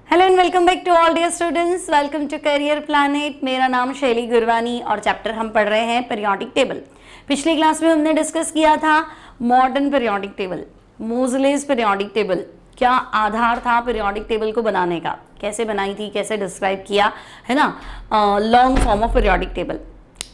Hello and welcome back to all dear students, welcome to Career Planet. मेरा नाम शैली गुरवानी और चैप्टर हम पढ़ रहे हैं पीरियोडिक टेबल। पिछली क्लास में हमने डिस्कस किया था modern periodic table, Moseley's periodic table. क्या आधार था पीरियोडिक टेबल को बनाने का, कैसे बनाई थी, कैसे डिस्क्राइब किया है ना, long form of periodic table,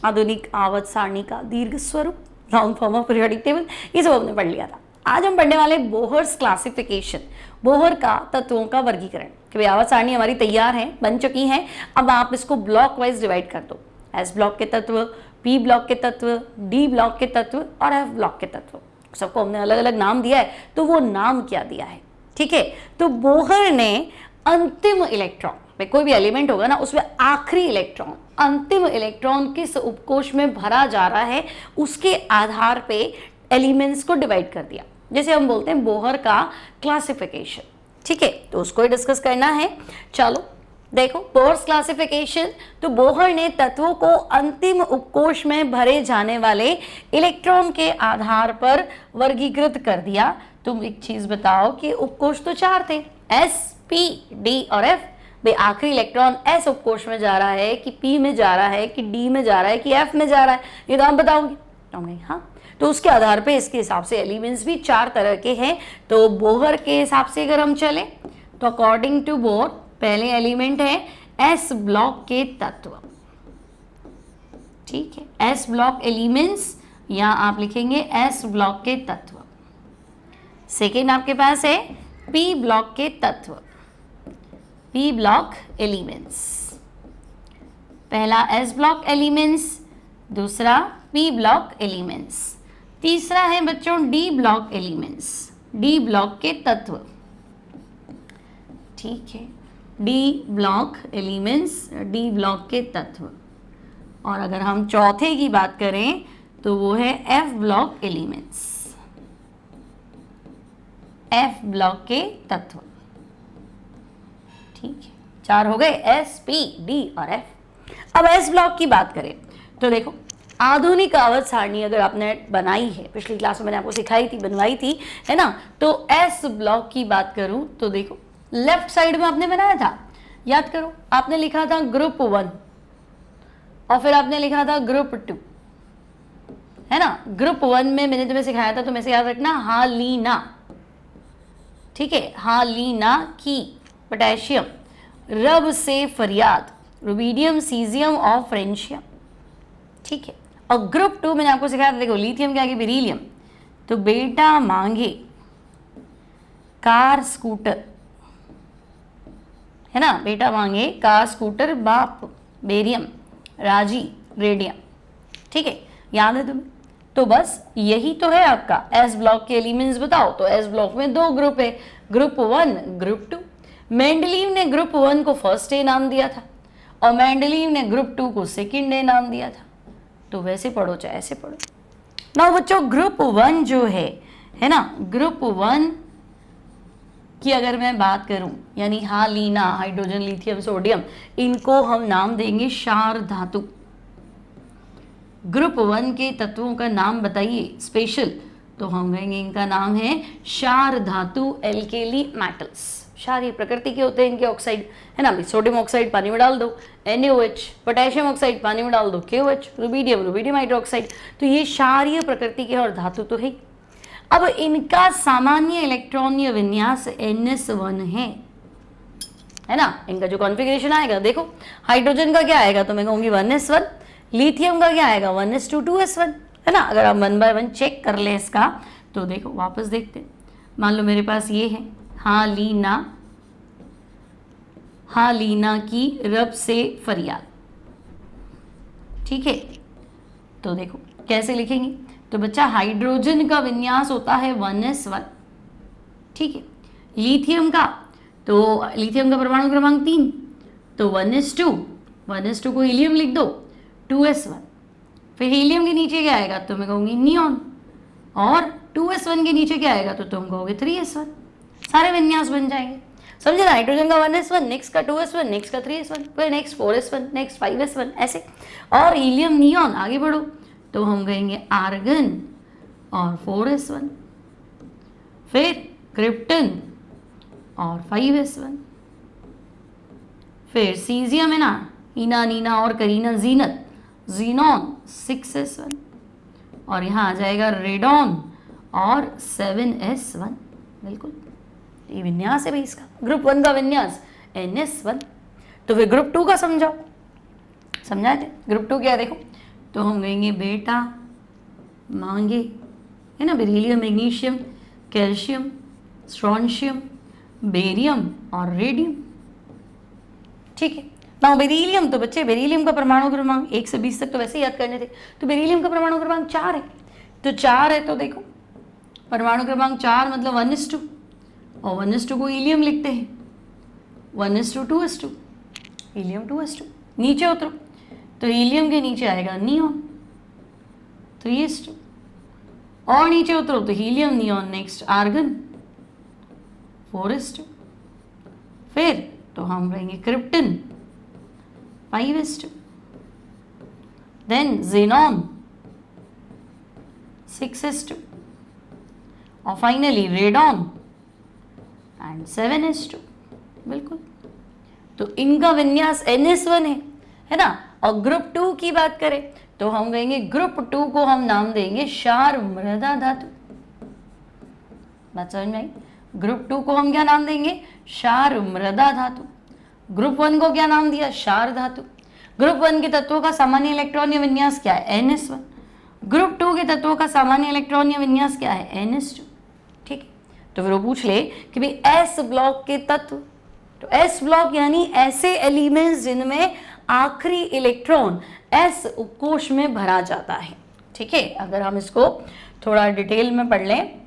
आधुनिक आवर्त सारणी का दीर्घ स्वरूप, long form of periodic table, ये सब हमने पढ़ लिया था। आज हम पढ़ने वाले बोहर्स क्लासिफिकेशन, बोहर का तत्वों का वर्गीकरण। कि भाई आवर्त सारणी हमारी तैयार है, बन चुकी है, अब आप इसको ब्लॉक वाइज डिवाइड कर दो। एस ब्लॉक के तत्व, पी ब्लॉक के तत्व, डी ब्लॉक के तत्व और एफ ब्लॉक के तत्व। सबको हमने अलग अलग नाम दिया है, तो वो नाम क्या दिया है, ठीक है। तो बोहर ने अंतिम इलेक्ट्रॉन, कोई भी एलिमेंट होगा ना उसमें आखिरी इलेक्ट्रॉन, अंतिम इलेक्ट्रॉन किस उपकोष में भरा जा रहा है उसके आधार पे एलिमेंट्स को डिवाइड कर दिया। जैसे हम बोलते हैं बोहर का क्लासिफिकेशन, ठीक है, तो उसको ही डिस्कस करना है। चलो देखो बोहर्स क्लासिफिकेशन, तो बोहर ने तत्वों को अंतिम उपकोष में भरे जाने वाले इलेक्ट्रॉन के आधार पर वर्गीकृत कर दिया। तुम एक चीज बताओ कि उपकोष तो चार थे, एस, पी, डी और एफ। भाई आखिरी इलेक्ट्रॉन एस उपकोष में जा रहा है कि पी में जा रहा है कि डी में जा रहा है कि एफ में जा रहा है, ये तो आप बताओगे। हाँ, तो उसके आधार पे इसके हिसाब से एलिमेंट्स भी चार तरह के हैं। तो बोहर के हिसाब से अगर हम चले तो अकॉर्डिंग टू बोहर पहले एलिमेंट है एस ब्लॉक के तत्व, ठीक है, एस ब्लॉक एलिमेंट्स, या आप लिखेंगे एस ब्लॉक के तत्व। सेकेंड आपके पास है पी ब्लॉक के तत्व, पी ब्लॉक एलिमेंट्स। पहला एस ब्लॉक एलिमेंट्स, दूसरा पी ब्लॉक एलिमेंट्स, तीसरा है बच्चों D block elements, D block के तत्व, ठीक है, D block elements, D block के तत्व। और अगर हम चौथे की बात करें तो वो है F block elements, F block के तत्व, ठीक है। चार हो गए, एस, पी, डी और एफ। अब एस ब्लॉक की बात करें तो देखो आधुनिक आवर्त सारणी अगर आपने बनाई है, पिछली क्लास में मैंने आपको सिखाई थी, बनवाई थी, है ना, तो एस ब्लॉक की बात करूं तो देखो लेफ्ट साइड में आपने बनाया था, याद करो, आपने लिखा था ग्रुप 1 और फिर आपने लिखा था ग्रुप 2, है ना। ग्रुप 1 में मैंने तुम्हें सिखाया था, तुम्हें से याद रखना हालीना, ठीक है, हालीना की पोटेशियम, रब से फरियाद, रुबीडियम सीजियम और फ्रेंशियम, ठीक है। और ग्रुप 2 मैंने आपको सिखाया था, देखो लिथियम के आगे बेरिलियम, तो बेटा मांगे कार स्कूटर, है ना, बेटा मांगे कार स्कूटर, बाप बेरियम, राजी रेडियम, ठीक है, याद है तुम्हें। तो बस यही तो है आपका एस ब्लॉक के एलिमेंट्स। बताओ तो एस ब्लॉक में दो ग्रुप है, ग्रुप 1, ग्रुप 2। मेंडलीव ने ग्रुप 1 को फर्स्ट डे नाम दिया था और मेंडलीव ने ग्रुप 2 को सेकेंड डे नाम दिया था। तो वैसे पढ़ो चाहे ऐसे पढ़ो ना बच्चों। ग्रुप 1 जो है ना, ग्रुप 1 की अगर मैं बात करूं, यानी हालीना, हाइड्रोजन, लिथियम, सोडियम, इनको हम नाम देंगे क्षार धातु। ग्रुप 1 के तत्वों का नाम बताइए स्पेशल, तो हम कहेंगे इनका नाम है क्षार धातु, एल्केली मेटल्स। क्षारीय प्रकृति के होते हैं इनके ऑक्साइड, है ना। सोडियम ऑक्साइड पानी में डाल दो NaOH, पोटेशियम ऑक्साइड पानी में डाल दो KOH, रुबीडियम, रुबीडियम हाइड्रोक्साइड। तो ये क्षारीय प्रकृति के और धातु तो है। अब इनका सामान्य इलेक्ट्रॉनीय विन्यास NS1 है ना। इनका जो कॉन्फ़िगरेशन आएगा देखो, हाइड्रोजन का क्या आएगा तो मैं कहूँगी 1s1, लिथियम का क्या आएगा 1s2 2s1, है ना। अगर आप 1 by 1 चेक कर ले इसका तो देखो, वापस देखते हैं। मान लो मेरे पास ये है हालीना, हालीना की रब से फरियाद, ठीक है। तो देखो कैसे लिखेंगे, तो बच्चा हाइड्रोजन का विन्यास होता है 1s1, ठीक है। लिथियम का, तो लिथियम का परमाणु क्रमांक 3, तो 1s2, 1s2 को हीलियम लिख दो 2s1। फिर हीलियम के नीचे क्या आएगा तो मैं कहूँगी नियॉन, और 2s1 के नीचे क्या आएगा तो तुम कहोगे 3s1। सारे विन्यास बन जाएंगे, समझे ना। हाइड्रोजन का 1s1, नेक्स्ट का 2s1, नेक्स्ट का 3s1, फिर नेक्स्ट 4s1, नेक्स्ट 5s1, ऐसे। और हीलियम नियॉन आगे बढ़ो तो हम कहेंगे आर्गन और 4s1, फिर क्रिप्टन और 5s1, फिर सीजियम है ना, ईना, नीना और करीना, जीनत, जीनॉन 6s1, और यहाँ आ जाएगा रेडॉन और 7s1। बिल्कुल, ये विन्यास है भाई इसका, ग्रुप 1 का विन्यास NS1। तो फिर ग्रुप 2 का समझाओ, समझाए थे। ग्रुप 2 क्या देखो, तो हम कहेंगे बेटा, मांगे, है ना, beryllium, magnesium, calcium, strontium, barium और रेडियम। ठीक है ना, बेरिलियम तो बच्चे, बेरिलियम का परमाणु क्रमांक 1 से 20 तक तो वैसे ही याद करने थे, तो बेरिलियम का परमाणु क्रमांक 4 है, तो 4 है, तो देखो परमाणु क्रमांक 4 मतलब 1s2, और 1s2 को हीलियम लिखते हैं, 1s2 2s2, हीलियम 2s2। नीचे उतरो तो हीलियम के नीचे आएगा नियॉन 3s2, और नीचे उतरो तो helium, neon, next argon 4s2, फिर तो हम रहेंगे krypton 5s2, then xenon 6s2, और फाइनली रेडॉन एंड 7s2। बिल्कुल, तो इनका विन्यास NS1 है ना। और ग्रुप 2 की बात करें तो हम कहेंगे ग्रुप 2 को हम नाम देंगे क्षार मृदा धातु। बात समझ में आई? ग्रुप 2 को हम क्या नाम देंगे? क्षार मृदा धातु। ग्रुप 1 को क्या नाम दिया? क्षार धातु। ग्रुप 1 के तत्वों का सामान्य इलेक्ट्रॉनीय विन्यास क्या है? NS1। ग्रुप 2 के तत्वों का सामान्य इलेक्ट्रॉनीय विन्यास क्या है? NS2। ठीक है, तो फिर वो पूछ ले कि भाई S ब्लॉक के तत्व, तो S ब्लॉक यानी ऐसे एलिमेंट्स जिनमें आखिरी इलेक्ट्रॉन S उपकोष में भरा जाता है। ठीक है, अगर हम इसको थोड़ा डिटेल में पढ़ लें,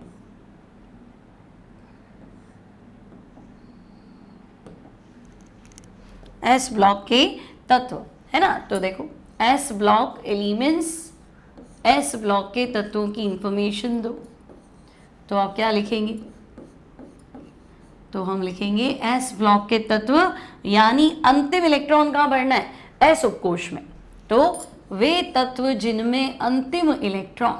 S ब्लॉक के तत्व, है ना, तो देखो S block elements, S block के तत्वों की इंफॉर्मेशन दो, तो आप क्या लिखेंगे? तो हम लिखेंगे S ब्लॉक के तत्व यानी अंतिम इलेक्ट्रॉन कहाँ भरना है? S उपकोष में। तो वे तत्व जिनमें अंतिम इलेक्ट्रॉन,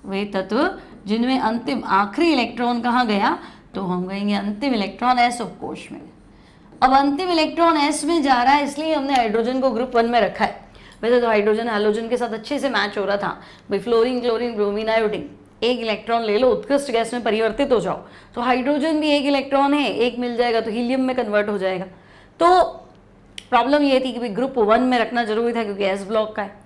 वे तत्व जिनमें अंतिम आखिरी इलेक्ट्रॉन कहाँ गया? तो हम कहेंगे अंतिम इलेक्ट्रॉन S उपकोष में। अब अंतिम इलेक्ट्रॉन S में जा रहा है, इसलिए हमने हाइड्रोजन को ग्रुप 1 में रखा है। वैसे तो हाइड्रोजन हैलोजन के साथ अच्छे से मैच हो रहा था भाई, फ्लोरीन, क्लोरीन, ब्रोमीन, आयोडीन, एक इलेक्ट्रॉन ले लो, उत्कृष्ट गैस में परिवर्तित हो जाओ, तो हाइड्रोजन भी एक इलेक्ट्रॉन है, एक मिल जाएगा तो हीलियम में कन्वर्ट हो जाएगा। तो प्रॉब्लम ये थी कि भाई ग्रुप 1 में रखना जरूरी था क्योंकि S ब्लॉक का है,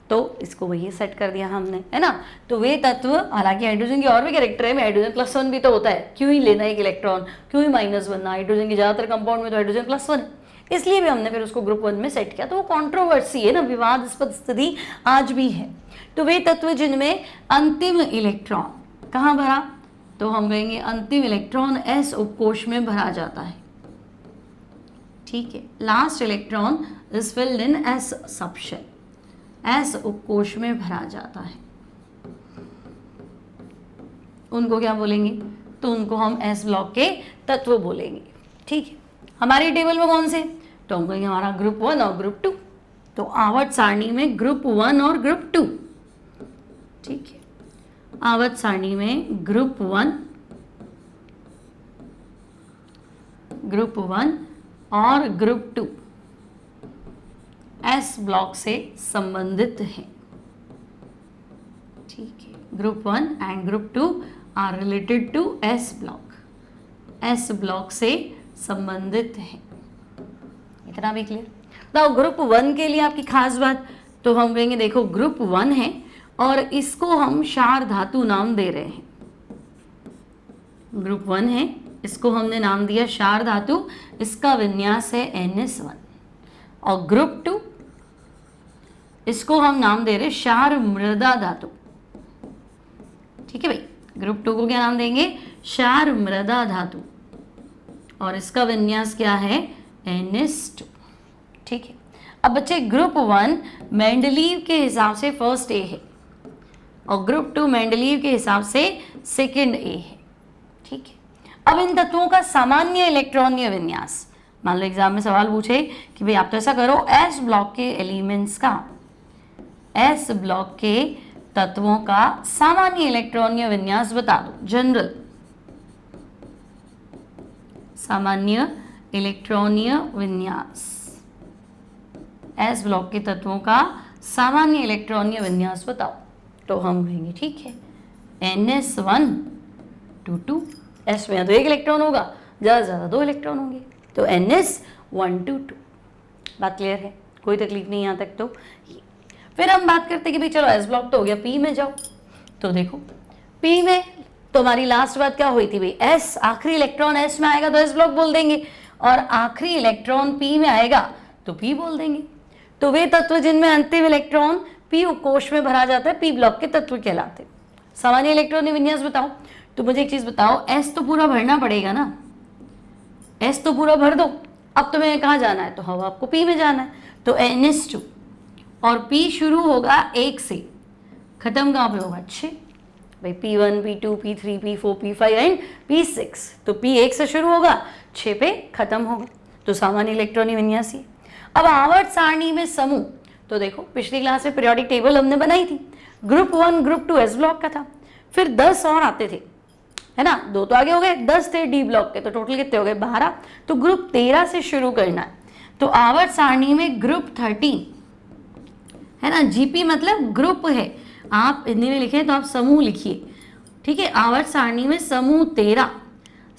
तो इसको वही सेट कर दिया हमने, है ना। तो वे तत्व, हालांकि हाइड्रोजन की और भी कैरेक्टर है, हाइड्रोजन +1 भी तो होता है, क्यों ही लेना एक इलेक्ट्रॉन, क्यों ही -1 ना, हाइड्रोजन की ज्यादातर कंपाउंड में तो हाइड्रोजन +1, इसलिए भी हमने फिर उसको ग्रुप 1 में सेट किया। तो वो कंट्रोवर्सी है ना, विवादास्पद स्थिति आज भी है। तो वे तत्व जिनमें अंतिम इलेक्ट्रॉन कहाँ भरा? तो हम कहेंगे अंतिम इलेक्ट्रॉन S उपकोष में भरा जाता है। ठीक है, last electron is filled in S subshell, S उपकोष में भरा जाता है। उनको क्या बोलेंगे? तो उनको हम S ब्लॉक के तत्व बोलेंगे। ठीक है, हमारी टेबल में कौन से? तो हम कहेंगे हमारा ग्रुप 1 और ग्रुप 2। तो आवर्त सारणी में ग्रुप 1 और ग्रुप 2। ठीक है, आवर्त सारणी में ग्रुप 1 और ग्रुप 2 S ब्लॉक से संबंधित है। ठीक है, group 1 and group 2 are related to S block, S block से संबंधित है। इतना भी क्लियर? तो ग्रुप 1 के लिए आपकी खास बात, तो हम कहेंगे देखो ग्रुप 1 है और इसको हम क्षार धातु नाम दे रहे हैं। ग्रुप 1 है, इसको हमने नाम दिया क्षार धातु, इसका विन्यास है NS1। और ग्रुप 2, इसको हम नाम दे रहे क्षार मृदा धातु। ठीक है भाई, ग्रुप 2 को क्या नाम देंगे? क्षार मृदा धातु, और इसका विन्यास क्या है? NS2। ठीक है, अब बच्चे ग्रुप 1 मेंडलीव के हिसाब से फर्स्ट A है और ग्रुप 2 मेंडलीव के हिसाब से सेकंड A है। ठीक है, अब इन तत्वों का सामान्य इलेक्ट्रॉनीय विन्यास, मान लो एग्जाम में सवाल पूछे कि भाई आप तो ऐसा करो, S ब्लॉक के एलिमेंट्स का, S ब्लॉक के तत्वों का सामान्य इलेक्ट्रॉनीय विन्यास बता दो, जनरल सामान्य इलेक्ट्रॉनीय विन्यास, एस ब्लॉक के तत्वों का सामान्य इलेक्ट्रॉनीय विन्यास बताओ। तो हम कहेंगे ठीक है NS1 2 एस में तो एक इलेक्ट्रॉन होगा, ज़्यादा से ज़्यादा 2 इलेक्ट्रॉन होंगे, तो NS1 2 बात क्लियर है, कोई तकलीफ नहीं यहाँ तक। तो फिर हम बात करते हैं कि भाई चलो एस ब्लॉक तो हो गया, पी में जाओ। तो देखो पी में तो हमारी लास्ट बात क्या हुई थी भाई, एस आखिरी इलेक्ट्रॉन एस में आएगा तो एस ब्लॉक बोल देंगे, और आखिरी इलेक्ट्रॉन पी में आएगा तो पी बोल देंगे। तो वे तत्व जिनमें अंतिम इलेक्ट्रॉन पी कोश में भरा जाता है पी ब्लॉक के तत्व कहलाते। सामान्य इलेक्ट्रॉनिक विन्यास बताओ। तो मुझे एक चीज बताओ, एस तो पूरा भरना पड़ेगा ना, एस तो पूरा भर दो। अब तुम्हें कहाँ जाना है, तो हवा आपको पी में जाना है, तो NS2 और पी शुरू होगा 1 से, खत्म कहाँ पे होगा 6 भाई, P1 P2 P3 P4 P5 and P6। तो P 1 से शुरू होगा 6 पे खत्म होगा, तो सामान्य इलेक्ट्रॉनिक विन्यास ही। अब आवर्त सारणी में समूह, तो देखो पिछली क्लास में पीरियोडिक टेबल हमने बनाई थी, ग्रुप 1 ग्रुप 2 एस ब्लॉक का था, फिर 10 और आते थे, है ना, 2 तो आगे हो गए, 10 थे डी ब्लॉक के, तो टोटल कितने हो गए 12। तो ग्रुप 13 से शुरू करना है। तो आवर्त सारणी में ग्रुप 13 है ना, जीपी मतलब ग्रुप है, आप हिंदी में लिखें तो आप समूह लिखिए, ठीक है। आवर्त सारणी में समूह 13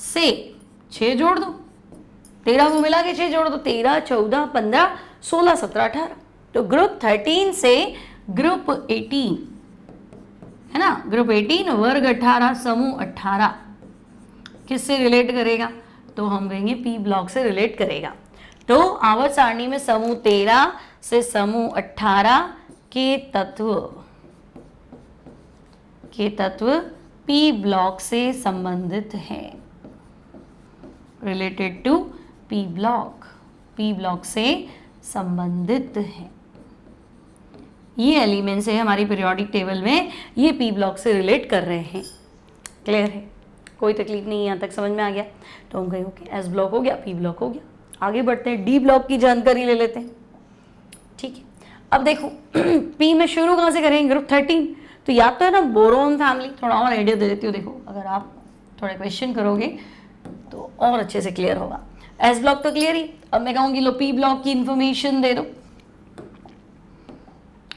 से 6 जोड़ दो, 13 को मिला के 6 जोड़ दो, 13 14 15 16 17 18। तो ग्रुप 13 से ग्रुप 18 है ना, ग्रुप 18 वर्ग 18 समूह 18 किससे रिलेट करेगा, तो हम कहेंगे पी ब्लॉक से रिलेट करेगा। तो आवर्त सारणी में समूह 13 से समूह 18 के तत्व पी ब्लॉक से संबंधित हैं, रिलेटेड टू पी ब्लॉक से संबंधित है। ये एलिमेंट्स है हमारी पीरियोडिक टेबल में, ये पी ब्लॉक से रिलेट कर रहे हैं। क्लियर है, कोई तकलीफ नहीं, यहाँ तक समझ में आ गया। तो हम कहें ओके एस ब्लॉक हो गया, पी ब्लॉक हो गया। आगे बढ़ते हैं, डी ब्लॉक की जानकारी ले लेते हैं, ठीक है। अब देखो पी में शुरू कहाँ से करेंगे, ग्रुप 13, तो याद तो है ना बोरोन फैमिली। थोड़ा और आइडिया दे देती हूँ, देखो अगर आप थोड़े क्वेश्चन करोगे तो और अच्छे से क्लियर होगा। एस ब्लॉक तो क्लियर ही, अब मैं कहूँगी लो पी ब्लॉक की इंफॉर्मेशन दे दो,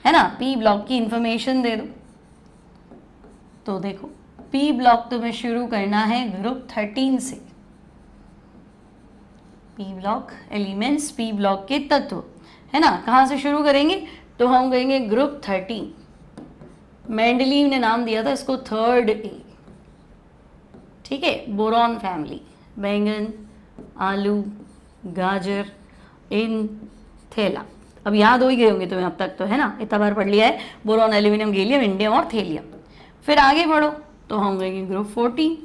है ना, पी ब्लॉक की इंफॉर्मेशन दे दो। तो देखो पी ब्लॉक तुम्हें शुरू करना है ग्रुप 13 से, P block elements, P block के तत्व, है ना, कहाँ से शुरू करेंगे, तो हम कहेंगे ग्रुप 13। मेंडलीव ने नाम दिया था इसको 3rd A, ठीक है। बोरॉन फैमिली, बैंगन, आलू, गाजर, इन, थैला। अब याद हो ही गए होंगे तुम्हें अब तक तो, है ना, इतना बार पढ़ लिया है, बोरॉन, एल्यूमिनियम, गैलियम, इंडियम और थैलियम। फिर आगे बढ़ो तो हम कहेंगे ग्रुप 14,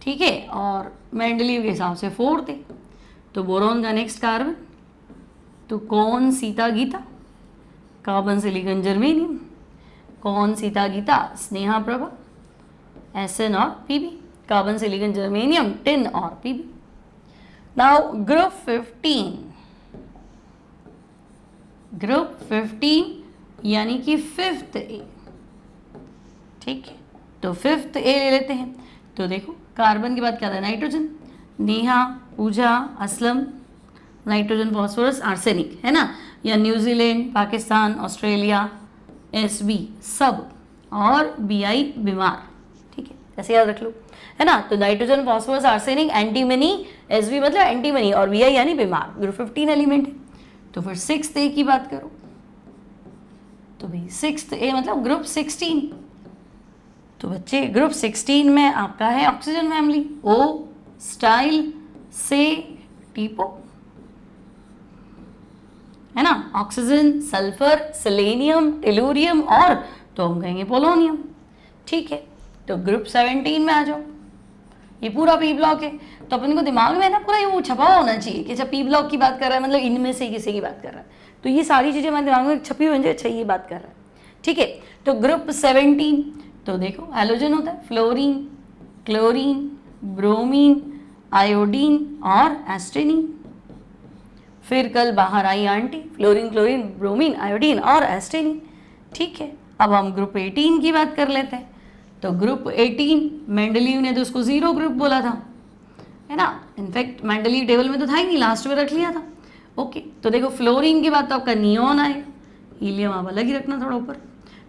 ठीक है, और मेंडलीव के हिसाब से 4th है। तो बोरॉन का नेक्स्ट कार्बन, तो कौन, Sita, Gita, carbon, silicon, germanium, कौन, सीता, गीता, स्नेहा, प्रभा, SN और PB, carbon, silicon, germanium, tin और PB। नाउ ग्रुप 15 यानी कि 5th A, ठीक है। तो 5th A ले लेते हैं। तो देखो कार्बन के बाद क्या था, नाइट्रोजन, नेहा, पूजा, असलम, नाइट्रोजन, फॉस्फोरस, आर्सेनिक, है ना, या न्यूजीलैंड, पाकिस्तान, ऑस्ट्रेलिया, SB सब, और BI बीमार, ठीक है, ऐसे याद रख लो, है ना। तो nitrogen, phosphorus, arsenic, antimony, SB मतलब एंटीमनी, और BI यानी बीमार, ग्रुप 15 एलिमेंट है। तो फिर 6th A की बात करो, तो भाई 6th A मतलब ग्रुप 16। तो बच्चे ग्रुप 16 में आपका है ऑक्सीजन फैमिली, O, स्टाइल, से, टीपो, है ना, ऑक्सीजन, सल्फर, सेलेनियम, टेलुरियम और तो हम कहेंगे पोलोनियम, ठीक है। तो ग्रुप 17 में आ जाओ, ये पूरा पी ब्लॉक है। तो अपन को दिमाग में ना पूरा ये छपा होना चाहिए कि जब पी ब्लॉक की बात कर रहा है मतलब इनमें से किसी की बात कर रहा है, तो ये सारी चीज़ें हमारे दिमाग में छपी हुई, अच्छा ये बात कर रहा है, ठीक है। तो ग्रुप 17, तो देखो हैलोजन होता है, फ्लोरीन, क्लोरीन, ब्रोमीन, आयोडीन और एस्टेनिन। फिर कल बाहर आई aunty, fluorine, chlorine, bromine, iodine और एस्टेनिन, ठीक है। अब हम ग्रुप 18 की बात कर लेते हैं। तो ग्रुप 18 मेंडलीव ने तो उसको 0 ग्रुप बोला था, है ना। इनफैक्ट मेंडलीव टेबल में तो था ही नहीं, लास्ट में रख लिया था। ओके, तो देखो फ्लोरीन के बाद तो आपका नियॉन आएगा, हीलियम आप अलग ही रखना थोड़ा ऊपर।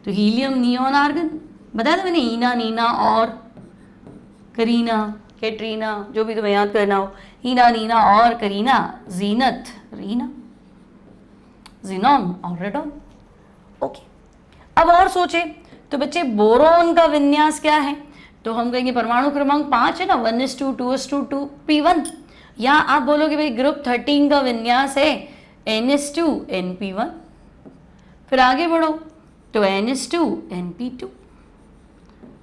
तो हीलियम, नियॉन, आर्गन बताया था मैंने, हीना, नीना और करीना, कैटरीना, जो भी तुम्हें याद करना हो, हीना, नीना और करीना, जीनत, रीना, जीनॉन और रेडॉन। ओके, अब और सोचे तो बच्चे बोरोन का विन्यास क्या है, तो हम कहेंगे परमाणु क्रमांक 5 है ना, 1s2 2s2 2p1, या आप बोलोगे भाई ग्रुप 13 का विन्यास है ns2 np1। फिर आगे बढ़ो तो ns2 np2,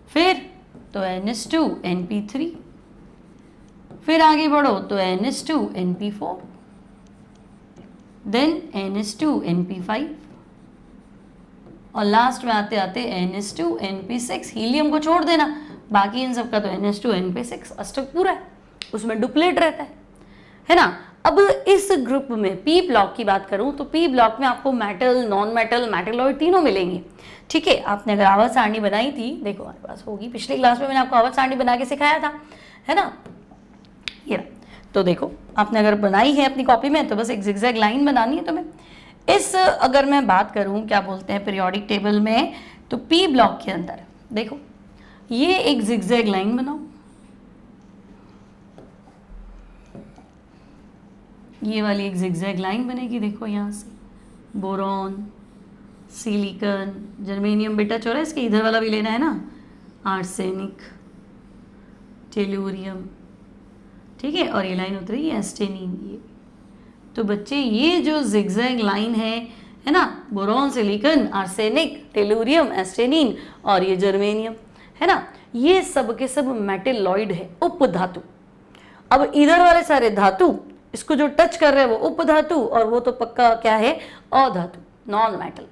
फिर तो ns2 np3, फिर आगे बढ़ो तो ns2 np4, then ns2 np5, और लास्ट में आते आते ns2 np6। हीलियम को छोड़ देना, बाकी इन सबका तो ns2 np6 अष्टक पूरा है, उसमें डुप्लेट रहता है ना। अब इस ग्रुप में पी ब्लॉक की बात करूं तो पी ब्लॉक में आपको मेटल, नॉन मेटल, मेटलॉइड तीनों मिलेंगे। ठीक है, आपने अगर आवर्त सारणी बनाई थी, देखो हमारे पास होगी, पिछली क्लास में मैंने आपको आवर्त सारणी बना के सिखाया था, है ना। ये तो देखो आपने अगर बनाई है अपनी कॉपी में तो बस एक जिगजैग लाइन बनानी है तुम्हें। इस अगर मैं बात करूं क्या बोलते हैं पीरियोडिक टेबल में, तो पी ब्लॉक के अंदर देखो ये एक जिगजैग लाइन बनाओ, ये वाली एक जिगजैग लाइन बनेगी, देखो यहाँ से बोरॉन, सिलिकॉन, जर्मेनियम, बेटा चोरा इसके इधर वाला भी लेना है ना, आर्सेनिक, टेलूरियम, ठीक है, और ये लाइन उतरी एस्टेनिन। ये तो बच्चे ये जो जिगजैग लाइन है ना, बोरॉन, सिलिकॉन, आर्सेनिक, टेलूरियम, एस्टेनिन और ये जर्मेनियम, है ना, ये सब के सब मेटलॉइड है, उपधातु। अब इधर वाले सारे धातु, इसको जो टच कर रहे हैं वो उपधातु, और वो तो पक्का क्या है, अधातु, नॉन मेटल।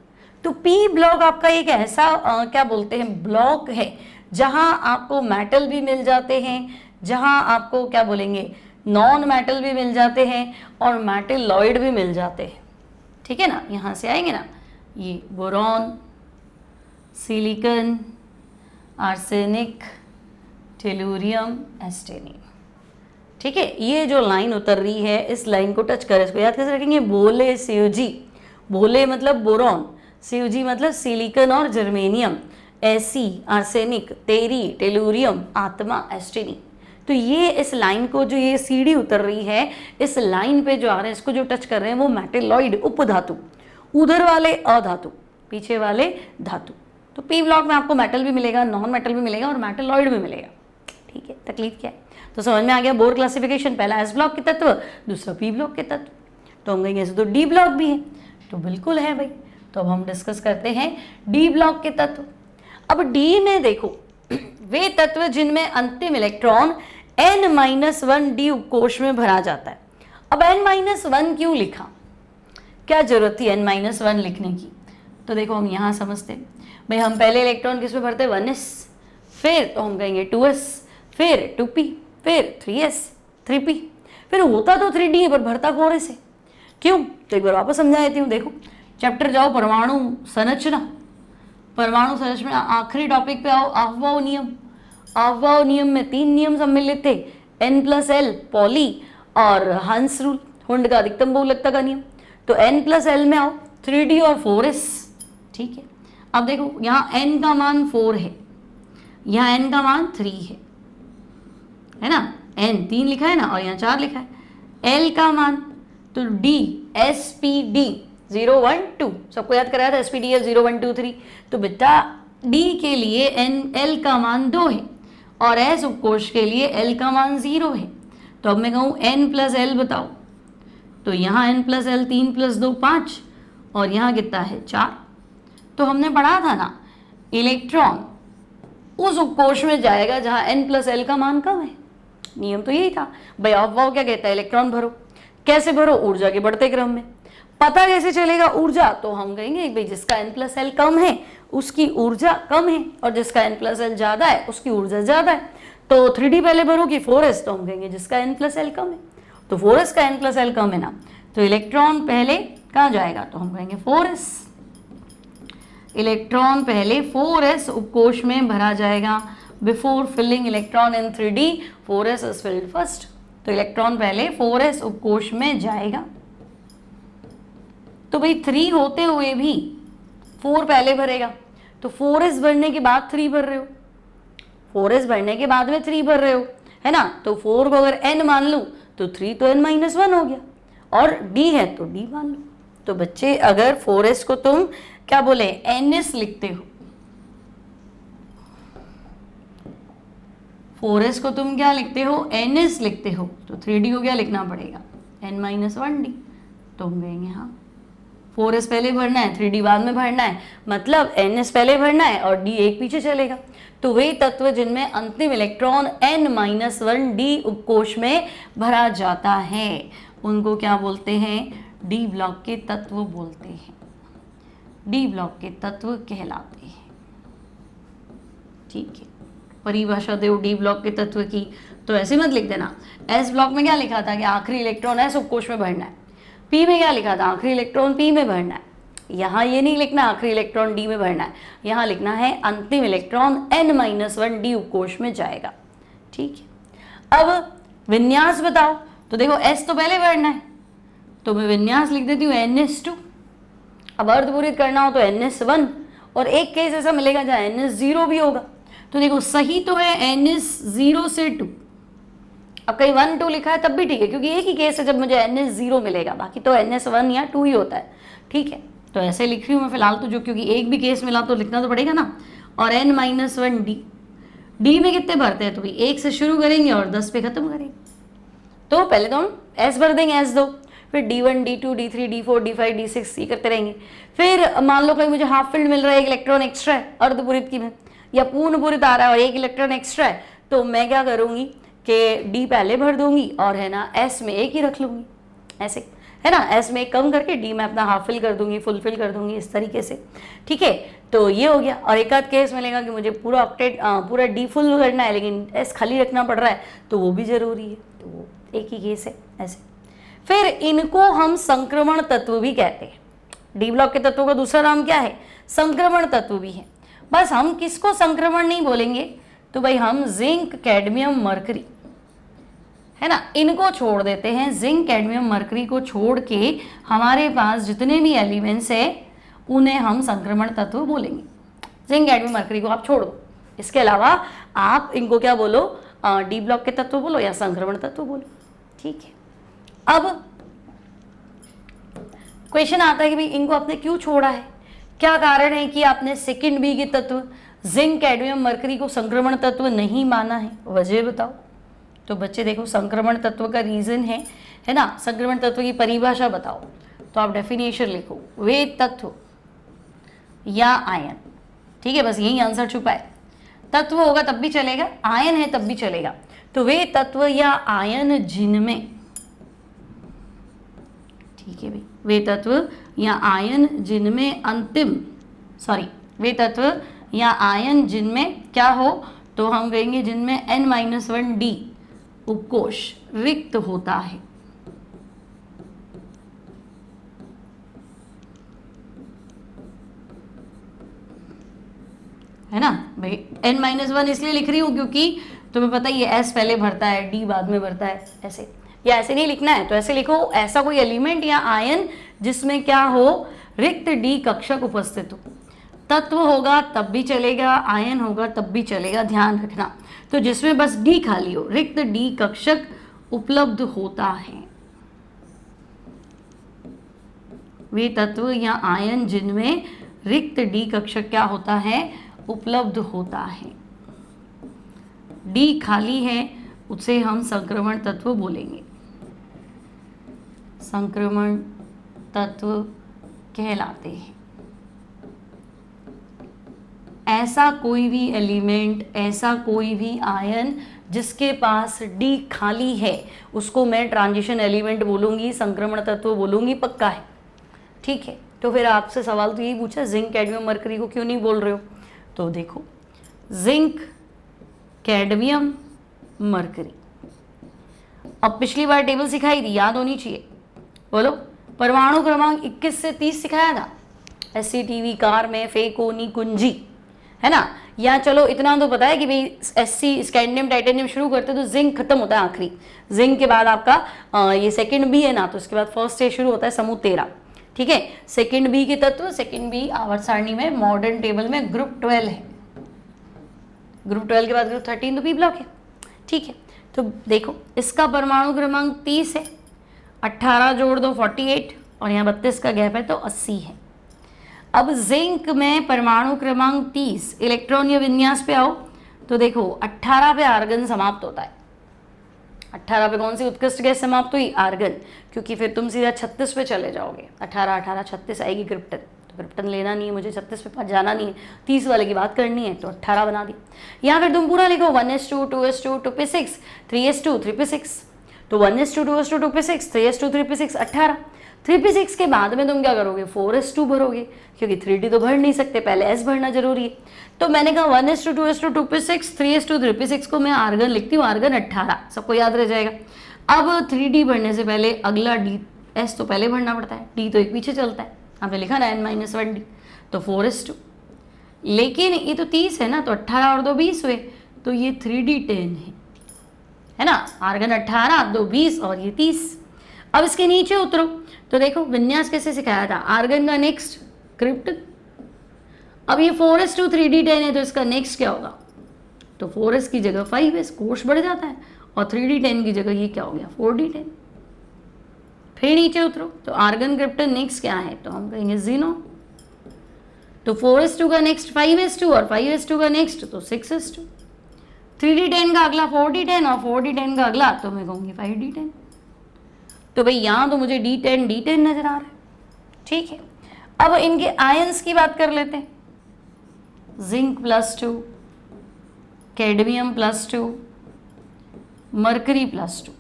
तो पी ब्लॉक आपका एक ऐसा क्या बोलते हैं ब्लॉक है जहां आपको मेटल भी मिल जाते हैं, जहां आपको क्या बोलेंगे नॉन मेटल भी मिल जाते हैं और मेटलॉइड भी मिल जाते हैं। ठीक है ना, यहाँ से आएंगे ना, ये बोरॉन, सिलिकॉन, आर्सेनिक, टेलूरियम, एस्टेनिन। ठीक है, ये जो लाइन उतर रही है इस लाइन को टच कर, इसको याद कैसे रखेंगे, बोले सीयूजी, बोले मतलब बोरॉन, सीयूजी मतलब सिलिकॉन और जर्मेनियम, एसी आर्सेनिक, तेरी टेलूरियम, आत्मा एस्टेनिन। तो ये इस लाइन को जो ये सीढ़ी उतर रही है, इस लाइन पे जो आ रहे हैं, इसको जो टच कर रहे हैं वो मेटलॉइड उपधातु, उधर वाले अधातु, पीछे वाले धातु। तो पी ब्लॉक में आपको मेटल भी मिलेगा, नॉन मेटल भी मिलेगा और मेटलॉइड भी मिलेगा। ठीक है, तकलीफ क्या है, तो समझ में आ गया। बोर क्लासिफिकेशन, पहला एस ब्लॉक के तत्व, दूसरा पी ब्लॉक के तत्व। तो हम कहेंगे ऐसे तो डी ब्लॉक भी है, तो बिल्कुल है भाई। तो अब हम डिस्कस करते हैं डी ब्लॉक के तत्व। अब डी में देखो वे तत्व जिनमें अंतिम इलेक्ट्रॉन n-1 डी उपकोष में भरा जाता है। अब n-1 क्यों लिखा, क्या जरूरत थी n-1 लिखने की, तो देखो हम यहाँ समझते हैं भाई, हम पहले इलेक्ट्रॉन किस में भरते हैं 1s, फिर तो हम कहेंगे 2s, फिर 2p, फिर 3s, 3p, फिर होता तो 3d है पर भरता 4s है। क्यों, तो एक बार वापस समझा देती हूँ। देखो चैप्टर जाओ परमाणु संरचना, परमाणु संरचना आखिरी टॉपिक पे आओ, अफवाह नियम। अफवाह नियम में 3 नियम सम्मिलित थे, n+l पॉली और हंस रूल, हुंड का अधिकतम बहुलकता का नियम। तो n+l में आओ 3d और 4s। ठीक है, अब देखो यहाँ n का मान 4 है, यहाँ n का मान 3 है ना, n 3 लिखा है ना और यहाँ 4 लिखा है। l का मान तो d spd 0 1 2 सबको याद कराया था, spd 0 1 2 3। तो बेटा d के लिए l का मान 2 है और s उपकोष के लिए l का मान 0 है। तो अब मैं कहूँ n+l बताओ, तो यहाँ n+l 3 + 2 5 और यहाँ कितना है 4। तो हमने पढ़ा था ना, इलेक्ट्रॉन उस उपकोष में जाएगा जहाँ n+l का मान कम है। नियम तो यही था भाई। अफवाह क्या कहता है, इलेक्ट्रॉन भरो, कैसे भरो, ऊर्जा के बढ़ते क्रम में। पता कैसे चलेगा ऊर्जा, तो हम कहेंगे भाई जिसका n+l कम है उसकी ऊर्जा कम है और जिसका n+l ज्यादा है उसकी ऊर्जा ज्यादा है। तो 3d पहले भरोगी 4s, तो हम कहेंगे जिसका n+l कम है, तो 4s का n+l कम है ना, तो इलेक्ट्रॉन पहले कहाँ जाएगा, तो हम कहेंगे 4s। इलेक्ट्रॉन पहले 4s उपकोष में भरा जाएगा। Before filling electron in 3d 4s is filled first. तो इलेक्ट्रॉन पहले 4s उपकोष में जाएगा। तो भाई 3 होते हुए भी 4 पहले भरेगा, तो 4s भरने के बाद 3 भर रहे हो, 4s भरने के बाद में 3 भर रहे हो, है ना। तो 4 को अगर n मान लूं तो 3 तो n-1 हो गया, और d है तो d मान लो। तो बच्चे अगर 4s को तुम क्या बोले ns लिखते हो, 4s को तुम क्या लिखते हो ns लिखते हो, तो 3d को क्या लिखना पड़ेगा n-1d। तो हम कहेंगे हाँ 4s पहले भरना है 3d बाद में भरना है, मतलब ns पहले भरना है और d एक पीछे चलेगा। तो वे तत्व जिनमें अंतिम इलेक्ट्रॉन n-1d उपकोष में भरा जाता है उनको क्या बोलते हैं, डी ब्लॉक के तत्व बोलते हैं, डी ब्लॉक के तत्व कहलाते हैं। ठीक है, परिभाषा दो डी ब्लॉक के तत्व की, तो ऐसे मत लिख देना। एस ब्लॉक में क्या लिखा था कि आखिरी इलेक्ट्रॉन एस उपकोष में भरना है, पी में क्या लिखा था आखिरी इलेक्ट्रॉन पी में भरना है। यहाँ ये नहीं लिखना आखिरी इलेक्ट्रॉन डी में भरना है, यहाँ लिखना है अंतिम इलेक्ट्रॉन n-1d उपकोष में जाएगा। ठीक है, अब विन्यास बताओ, तो देखो s तो पहले भरना है, तो मैं विन्यास लिख देती हूँ ns2। अब अर्धपूरित करना हो तो ns1, और एक केस ऐसा मिलेगा जहाँ ns0 भी होगा। तो देखो सही तो है ns0 से 2, अब कहीं 1 2 लिखा है तब भी ठीक है, क्योंकि एक ही केस है जब मुझे ns0 मिलेगा, बाकी तो ns1 या 2 ही होता है। ठीक है, तो ऐसे लिख रही हूँ मैं फिलहाल तो, जो क्योंकि एक भी केस मिला तो लिखना तो पड़ेगा ना। और n-1d, d में कितने भरते हैं, तो भाई 1 से शुरू करेंगे और 10 पे खत्म करेंगे। तो पहले तो हम s भर देंगे s2, फिर d1 d2 d3 d4 d5 d6 ये करते रहेंगे। फिर मान लो कहीं मुझे हाफ फील्ड मिल रहा है, एक इलेक्ट्रॉन एक्स्ट्रा है अर्धपूरित की में, या पूर्ण पूरित आ रहा है और एक इलेक्ट्रॉन एक्स्ट्रा है, तो मैं क्या करूंगी कि d पहले भर दूंगी और है ना s में एक ही रख लूंगी, ऐसे है ना, s में एक कम करके d में अपना हाफ फिल कर दूंगी, फुल फिल कर दूंगी, इस तरीके से। ठीक है, तो ये हो गया। और एक आध केस मिलेगा कि मुझे पूरा ऑक्टेट पूरा d फुल करना है लेकिन s खाली रखना पड़ रहा है, तो वो भी जरूरी है, तो वो एक ही केस है ऐसे। फिर इनको हम संक्रमण तत्व भी कहते हैं। डी ब्लॉक के तत्वों का दूसरा नाम क्या है, संक्रमण तत्व भी है। बस हम किसको संक्रमण नहीं बोलेंगे, तो भाई हम जिंक कैडमियम मरकरी, है ना, इनको छोड़ देते हैं। जिंक कैडमियम मरकरी को छोड़ के हमारे पास जितने भी एलिमेंट्स है उन्हें हम संक्रमण तत्व बोलेंगे। जिंक कैडमियम मरकरी को आप छोड़ो, इसके अलावा आप इनको क्या बोलो, डी ब्लॉक के तत्व बोलो या संक्रमण तत्व बोलो। ठीक है, अब क्वेश्चन आता है कि भाई इनको आपने क्यों छोड़ा है, क्या कारण है कि आपने सेकंड बी के तत्व जिंक कैडमियम मरकरी को संक्रमण तत्व नहीं माना है, वजह बताओ। तो बच्चे देखो संक्रमण तत्व का रीजन है ना, संक्रमण तत्व की परिभाषा बताओ, तो आप डेफिनेशन लिखो, वे तत्व या आयन। ठीक है, बस यही आंसर छुपा है। तत्व होगा तब भी चलेगा, आयन है तब भी चलेगा। तो वे तत्व या आयन जिनमें, ठीक है भाई, वे तत्व या आयन जिनमें वे तत्व या आयन जिनमें क्या हो, तो हम कहेंगे जिनमें n-1d उपकोष रिक्त होता है। है ना भाई, n-1 इसलिए लिख रही हूं क्योंकि तुम्हें पता ही है s पहले भरता है d बाद में भरता है, ऐसे या ऐसे नहीं लिखना है तो ऐसे लिखो, ऐसा कोई एलिमेंट या आयन जिसमें क्या हो, रिक्त d कक्षक उपस्थित हो। तत्व होगा तब भी चलेगा, आयन होगा तब भी चलेगा, ध्यान रखना। तो जिसमें बस d खाली हो, रिक्त d कक्षक उपलब्ध होता है, वे तत्व या आयन जिनमें रिक्त d कक्षक क्या होता है, उपलब्ध होता है। d खाली है उसे हम संक्रमण तत्व बोलेंगे, संक्रमण तत्व कहलाते हैं। ऐसा कोई भी एलिमेंट, ऐसा कोई भी आयन जिसके पास d खाली है उसको मैं ट्रांजिशन एलिमेंट बोलूंगी, संक्रमण तत्व बोलूंगी, पक्का है। ठीक है, तो फिर आपसे सवाल तो यही पूछा, जिंक कैडमियम मरकरी को क्यों नहीं बोल रहे हो, तो देखो जिंक कैडमियम मरकरी, अब पिछली बार टेबल सिखाई थी, याद होनी चाहिए, बोलो। परमाणु क्रमांक 21 से 30 सिखाया था, SCTV कार में फेकोनी कुंजी, है ना। या चलो इतना तो पता है कि भाई Sc स्कैंडियम टाइटेनियम शुरू करते तो जिंक खत्म होता है आखिरी, जिंक के बाद आपका ये सेकंड बी है ना, तो उसके बाद फर्स्ट ए शुरू होता है समूह 13, ठीक है। सेकंड बी के तत्व, सेकंड बी आवर्त सारणी में मॉडर्न टेबल में ग्रुप 12 है, ग्रुप 12 के बाद ग्रुप 13 तो बी ब्लॉक है, ठीक है। तो देखो इसका परमाणु क्रमांक 30 है, 18 जोड़ दो 48 और यहाँ 32 का गैप है तो 80 है। अब जिंक में परमाणु क्रमांक 30, इलेक्ट्रॉन या विन्यास पे आओ तो देखो 18 पे आर्गन समाप्त होता है, 18 पे कौन सी उत्कृष्ट गैस समाप्त हुई? आर्गन, क्योंकि फिर तुम सीधा 36 पे चले जाओगे, 18 18 36 आएगी क्रिप्टन, तो क्रिप्टन लेना नहीं है मुझे, 36 पे जाना नहीं है, 30 वाले की बात करनी है तो 18 बना दिया। या फिर तुम पूरा लिखो 1s2 2s2 2p6 3s2 3p6, तो 1s2 2s2 2p6 3s2 3p6 18, 3p6 के बाद में तुम क्या करोगे? 4s2 भरोगे, क्योंकि 3d तो भर नहीं सकते, पहले s भरना जरूरी है। तो मैंने कहा 1s2 2s2 2p6 3s2 3p6 को मैं आर्गन लिखती हूँ, आर्गन 18, सबको याद रह जाएगा। अब 3d भरने से पहले अगला d, s तो पहले भरना पड़ता है, d तो एक पीछे चलता है, यहाँ पे लिखा ना n-1d, तो 4s2, लेकिन ये तो 30 है ना, तो 18 और 2 20 हुए, तो ये 3d 10 है ना, आर्गन 18 2 20 और ये 30। अब इसके नीचे उतरो तो देखो विन्यास कैसे सिखाया था, आर्गन का नेक्स्ट क्रिप्टन। अब ये 4s2 3d10 है तो इसका नेक्स्ट क्या होगा? तो 4s की जगह 5s, कोष बढ़ जाता है, और 3d10 की जगह ये क्या हो गया? 4d10। फिर नीचे उतरो तो आर्गन क्रिप्टन नेक्स्ट क्या है? तो हम कहेंगे ज़ीनॉन। तो 4s2 का नेक्स्ट 5s2 और 5s2 का नेक्स्ट तो 6s2, 3d10 का अगला 4d10 और 4d10 का अगला तो मैं कहूँगी 5d10। तो भाई यहाँ तो मुझे d10 d10 नजर आ रहा है, ठीक है। अब इनके आयंस की बात कर लेते हैं, जिंक +2, कैडमियम +2, मरकरी +2।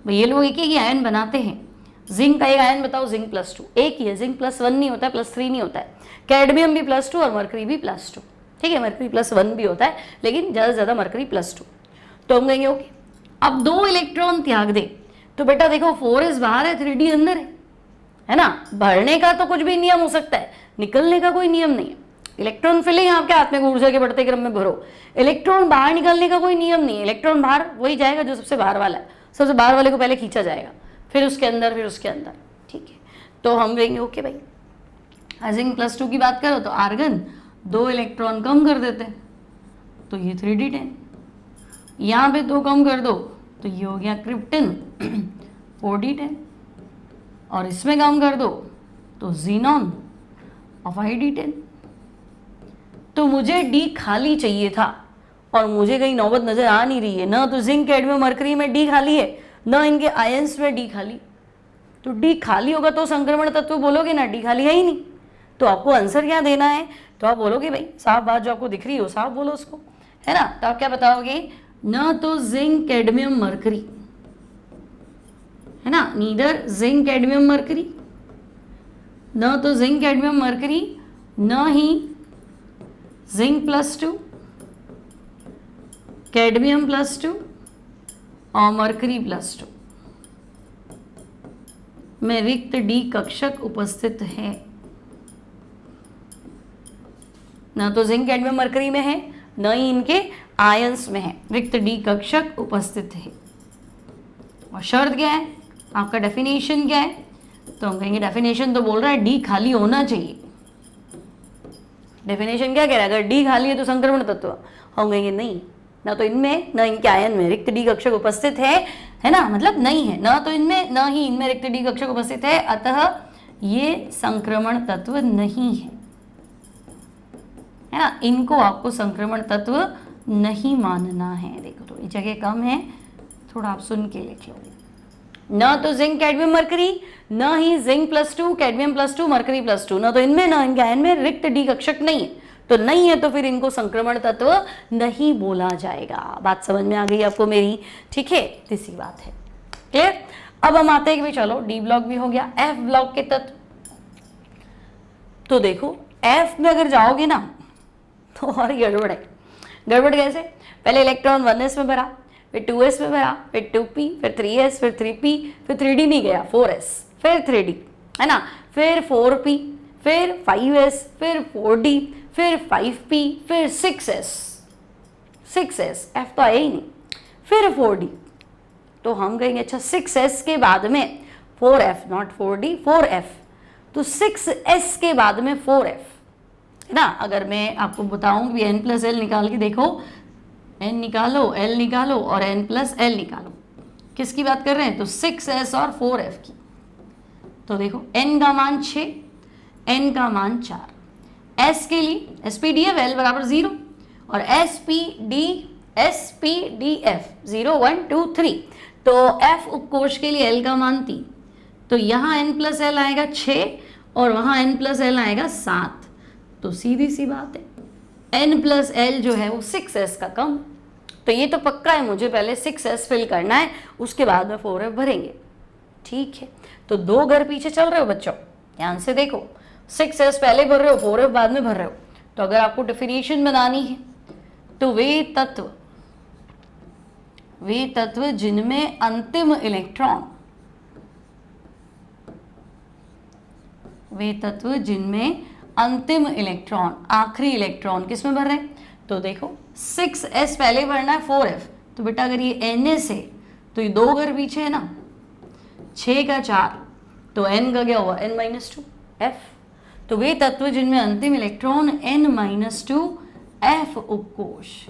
भाई ये लोग एक एक आयन बनाते हैं। जिंक का एक आयन बताओ, जिंक +2 एक ही है, जिंक +1 नहीं होता है, +3 नहीं होता है, कैडमियम भी +2 और मरकरी भी +2, ठीक है। मरकरी +1 भी होता है, लेकिन ज़्यादा से ज़्यादा मरकरी +2। तो हम कहेंगे ओके। अब 2 इलेक्ट्रॉन त्याग दे तो बेटा देखो 4s बाहर है, 3d अंदर है ना। भरने का तो कुछ भी नियम हो सकता है, निकलने का कोई नियम नहीं है। इलेक्ट्रॉन फिलिंग आपके हाथ में, ऊर्जा के बढ़ते क्रम में भरो, इलेक्ट्रॉन बाहर निकलने का कोई नियम नहीं है। इलेक्ट्रॉन बाहर वही जाएगा जो सबसे बाहर वाला है, सबसे बाहर वाले को पहले खींचा जाएगा, फिर उसके अंदर, फिर उसके अंदर, ठीक है। तो हम कहेंगे ओके भाई। जिंक +2 की बात करो तो आर्गन 2 इलेक्ट्रॉन कम कर देते हैं तो ये 3d10, यहाँ पे 2 कम कर दो तो ये हो गया क्रिप्टन 4d10, और इसमें कम कर दो तो ज़ीनॉन और 5d10। तो मुझे डी खाली चाहिए था और मुझे कहीं नौबत नजर आ नहीं रही है, ना तो जिंक कैडमियम मरकरी में डी खाली है, ना इनके आयंस में डी खाली। तो डी खाली होगा तो संक्रमण तत्व बोलोगे ना, डी खाली है ही नहीं, तो आपको आंसर क्या देना है? तो आप बोलोगे भाई साफ बात, जो आपको दिख रही हो साफ बोलो उसको, है ना। तो आप क्या बताओगे? न तो जिंक कैडमियम मरकरी, है ना, नीदर जिंक कैडमियम मरकरी, न तो जिंक कैडमियम मरकरी, न ही जिंक +2, कैडमियम +2 और मरकरी +2 में रिक्त डी कक्षक उपस्थित है। न तो जिंक कैडमियम मरकरी में है, न ही इनके आयंस में है, रिक्त डी कक्षक उपस्थित है। और शर्त क्या है? आपका डेफिनेशन क्या है? तो हम कहेंगे डेफिनेशन तो बोल रहा है डी खाली होना चाहिए। डेफिनेशन क्या कह रहा है? अगर डी खाली है तो संक्रमण तत्व। हम कहेंगे नहीं, ना तो इनमें न इनके आयन में रिक्त डी कक्षक उपस्थित है ना, मतलब नहीं है, ना तो इनमें न ही इनमें रिक्त डी कक्षक उपस्थित है, अतः ये संक्रमण तत्व नहीं है ना। इनको आपको संक्रमण तत्व नहीं मानना है। देखो थोड़ी जगह कम है, थोड़ा आप सुन के लिख लो। न तो जिंक कैडमियम मरकरी, न ही जिंक +2 कैडमियम +2 मरकरी +2, न तो इनमें न इनके आयन में रिक्त डी कक्षक नहीं है। तो नहीं है तो फिर इनको संक्रमण तत्व नहीं बोला जाएगा। बात समझ में आ गई आपको मेरी? ठीक है, तीसरी बात है क्लियर। अब हम आते हैं कि भाई चलो डी ब्लॉक भी हो गया, एफ ब्लॉक के तत्व। तो देखो एफ में अगर जाओगे ना तो और गड़बड़ है। गड़बड़ कैसे? पहले इलेक्ट्रॉन 1s में भरा, फिर 2s में भरा, फिर 2p, फिर 3s, फिर 3p, फिर 3d नहीं गया, 4s, फिर 3d, है ना, फिर 4p, फिर 5s, फिर 4d, फिर 5p, फिर 6s, f तो आया ही नहीं, फिर 4d। तो हम कहेंगे अच्छा 6s के बाद में 4f, नॉट 4d, 4f, तो 6s के बाद में 4f है ना। अगर मैं आपको बताऊं कि n प्लस एल निकाल के देखो, n निकालो, l निकालो और n प्लस एल निकालो, किसकी बात कर रहे हैं? तो 6s और 4f की। तो देखो n का मान 6, n का मान 4, s के लिए SPDF l बराबर 0 और SPDF 0 1 2 3, तो f उपकोष के लिए l का मान 3, तो यहाँ n प्लस एल आएगा 6 और वहाँ n प्लस एल आएगा 7। तो सीधी सी बात है n प्लस एल जो है वो 6s का कम। तो ये तो पक्का है, मुझे पहले 6s फिल करना है, उसके बाद में 4f भरेंगे। ठीक है, तो 2 घर पीछे चल रहे हो बच्चों, ध्यान से देखो, 6s पहले भर रहे हो, 4f बाद में भर रहे हो। तो अगर आपको डेफिनेशन बनानी है तो वे तत्व जिनमें अंतिम इलेक्ट्रॉन, वे तत्व जिनमें अंतिम इलेक्ट्रॉन, आखिरी इलेक्ट्रॉन किस में भर रहे हैं? तो देखो 6s पहले भरना है 4f, तो बेटा अगर ये ns है तो ये 2 घर पीछे है ना, 6 का 4, तो n का क्या हुआ? n-2 f। तो वे तत्व जिनमें अंतिम इलेक्ट्रॉन n-2 f उपकोष,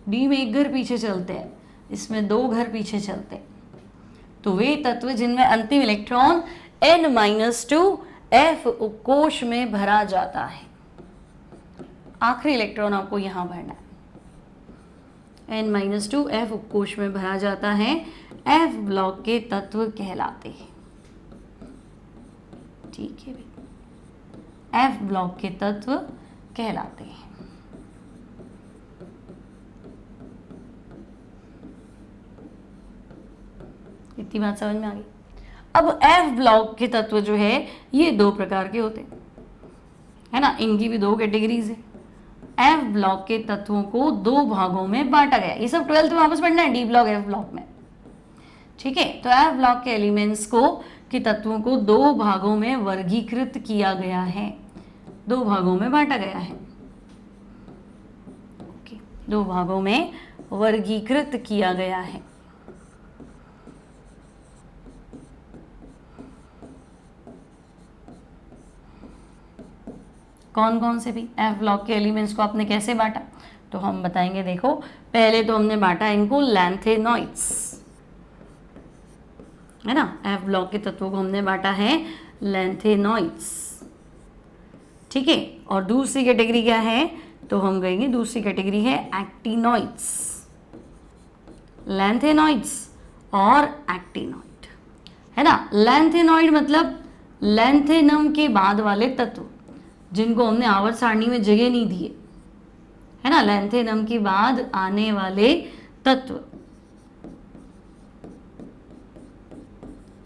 d में 1 घर पीछे चलते हैं, इसमें 2 घर पीछे चलते हैं। तो वे तत्व जिनमें अंतिम इलेक्ट्रॉन n-2 f उपकोष में भरा जाता है, आखिरी इलेक्ट्रॉन आपको यहां भरना है, n-2 f उपकोष में भरा जाता है, f ब्लॉक के तत्व कहलाते हैं। ठीक है भाई, f ब्लॉक के तत्व कहलाते हैं। इतनी बात समझ में आ गई। अब f ब्लॉक के तत्व जो है ये 2 प्रकार के होते हैं, है ना, इनकी भी 2 कैटेगरीज है। f ब्लॉक के तत्वों को 2 भागों में बांटा गया, ये सब 12th में वापस पढ़ना है, d ब्लॉक f ब्लॉक में। ठीक है, तो f ब्लॉक के एलिमेंट्स को, के तत्वों को 2 भागों में वर्गीकृत किया गया है, 2 भागों में बांटा गया है। ओके, 2 भागों में वर्गीकृत किया गया है। कौन कौन से भी f ब्लॉक के एलिमेंट्स को आपने कैसे बांटा? तो हम बताएंगे, देखो पहले तो हमने बांटा इनको लैंथेनॉइड्स, है ना, f ब्लॉक के तत्वों को हमने बांटा है लैंथेनॉइड्स। ठीक है, और दूसरी कैटेगरी क्या है? तो हम कहेंगे दूसरी कैटेगरी है एक्टिनॉइड्स, लैंथेनॉइड्स और एक्टिनॉइड, है ना। लैंथेनॉइड मतलब लैंथेनम के बाद वाले तत्व जिनको हमने आवर्त सारणी में जगह नहीं दी है ना, लैंथेनम के बाद आने वाले तत्व।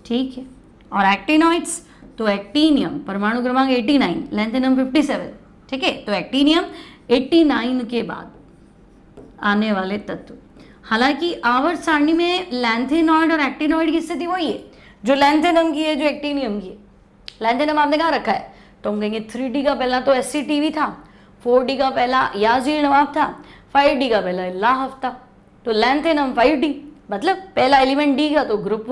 ठीक है, और एक्टिनॉइड्स तो एक्टिनियम, परमाणु क्रमांक 89, लैंथेनम 57। ठीक है, तो एक्टिनियम 89 के बाद आने वाले तत्व। हालांकि आवर्त सारणी में लैंथेनॉइड और एक्टिनॉइड की स्थिति वही है जो लैंथेनम की है, जो एक्टिनियम की है। लैंथेनम आपने कहाँ रखा है? तो हम कहेंगे 3D का पहला तो SCTV था, 4D का पहला याजीर नवाब था, 5D का पहला लाहफ था। तो लैंथेनम 5D, मतलब पहला एलिमेंट D का तो ग्रुप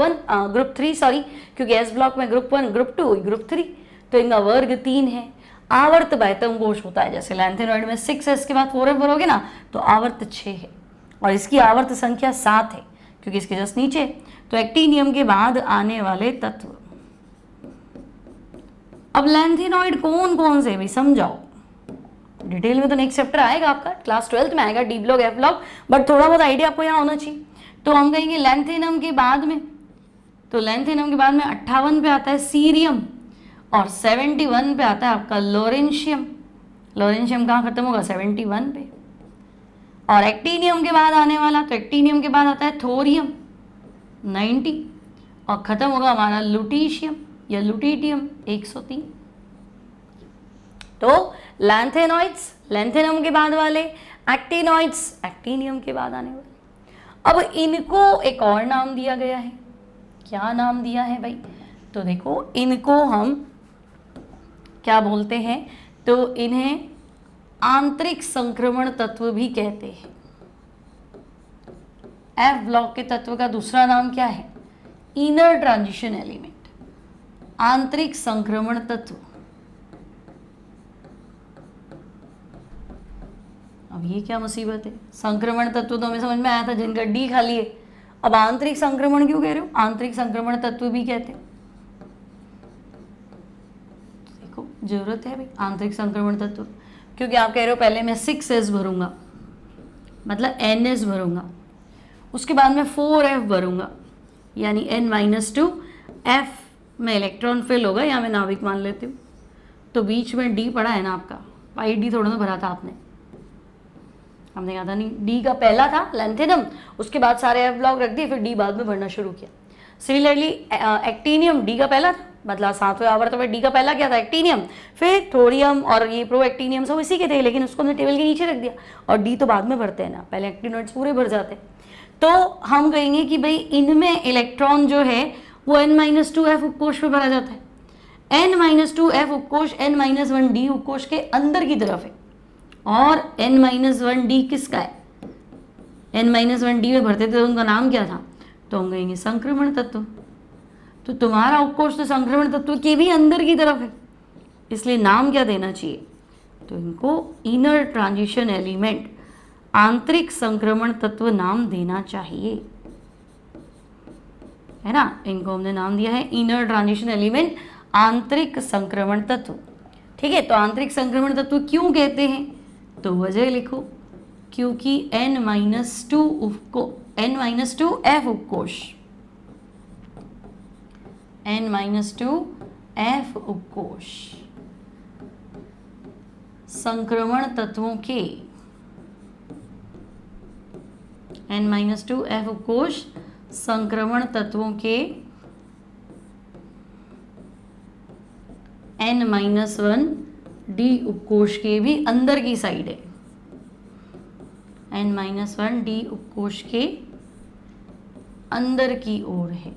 3 सॉरी, क्योंकि S ब्लॉक में ग्रुप 1, ग्रुप 2, ग्रुप 3, तो इनका वर्ग 3 है। आवर्त बाह्यतम कोश होता है, जैसे लैंथेनॉइड में 6s के बाद 4f भरोगे ना तो आवर्त 6 है, और इसकी आवर्त संख्या 7 है क्योंकि इसके जस्ट नीचे। तो एक्टिनियम के बाद आने वाले तत्व। अब लैंथेनॉइड कौन कौन से भी समझाओ, डिटेल में तो नेक्स्ट चैप्टर आएगा आपका, क्लास 12th में आएगा D block, F block, but थोड़ा बहुत आइडिया आपको यहाँ होना चाहिए। तो हम कहेंगे लैंथेनम के बाद में, तो लैंथेनम के बाद में 58 पे आता है सीरियम और 71 पे आता है आपका लोरेंशियम। लोरेंशियम कहाँ खत्म होगा? 71 पे। और एक्टिनियम के बाद आने वाला, तो एक्टिनियम के बाद आता है थोरियम 90 और खत्म होगा हमारा लुटीशियम या लुटीटियम 103। तो लैंथेनॉइड्स लैंथेनम के बाद वाले, एक्टिनॉइड्स एक्टिनियम के बाद आने वाले। अब इनको एक और नाम दिया गया है, क्या नाम दिया है भाई? तो देखो इनको हम क्या बोलते हैं, तो इन्हें आंतरिक संक्रमण तत्व भी कहते हैं। एफ ब्लॉक के तत्व का दूसरा नाम क्या है? इनर ट्रांजिशन एलिमेंट, आंतरिक संक्रमण तत्व। अब ये क्या मुसीबत है? संक्रमण तत्व तो हमें समझ में आया था जिनका डी खाली है, अब आंतरिक संक्रमण क्यों कह रहे हो? आंतरिक संक्रमण तत्व भी कहते हैं। देखो जरूरत है भाई आंतरिक संक्रमण तत्व, क्योंकि आप कह रहे हो पहले मैं 6s भरूंगा, मतलब ns भरूंगा, उसके बाद में 4f भरूंगा, यानी n-2 f में इलेक्ट्रॉन फिल होगा, या मैं नाभिक मान लेती हूँ। तो बीच में d पड़ा है ना आपका, पाई डी थोड़ा ना भरा था आपने, हमने कहा था नहीं, डी का पहला था लैंथेनम, उसके बाद सारे एफ ब्लॉक रख दिए, फिर डी बाद में भरना शुरू किया। सिमिलरली एक्टीनियम डी का पहला था, मतलब 7वें आवर्त में डी का पहला क्या था? एक्टीनियम, फिर थोरियम और ये प्रो एक्टीनियम सब इसी के थे, लेकिन उसको हमने टेबल के नीचे रख दिया, और डी तो बाद में भरते हैं ना, पहले एक्टिनोइड्स पूरे भर जाते हैं। तो हम कहेंगे कि भाई इनमें इलेक्ट्रॉन जो है वो n-2f उपकोष में भरा जाता है। n-2f उपकोष n-1d उपकोष के अंदर की तरफ है, और n-1d किसका है? n-1d में भरते थे तो उनका नाम क्या था? तो हम कहेंगे संक्रमण तत्व। तो तुम्हारा उपकोष तो संक्रमण तत्व के भी अंदर की तरफ है, इसलिए नाम क्या देना चाहिए? तो इनको इनर ट्रांजिशन एलिमेंट, आंतरिक संक्रमण तत्व नाम देना चाहिए, है ना। इनको हमने नाम दिया है इनर ट्रांजिशन एलिमेंट, आंतरिक संक्रमण तत्व। ठीक है, तो आंतरिक संक्रमण तत्व क्यों कहते हैं? तो वजह लिखो, क्योंकि n-2f उपकोष, n-2f उपकोष संक्रमण तत्वों के, n-2f उपकोष संक्रमण तत्वों के n-1d उपकोष के भी अंदर की साइड है, n-1d उपकोष के अंदर की ओर है।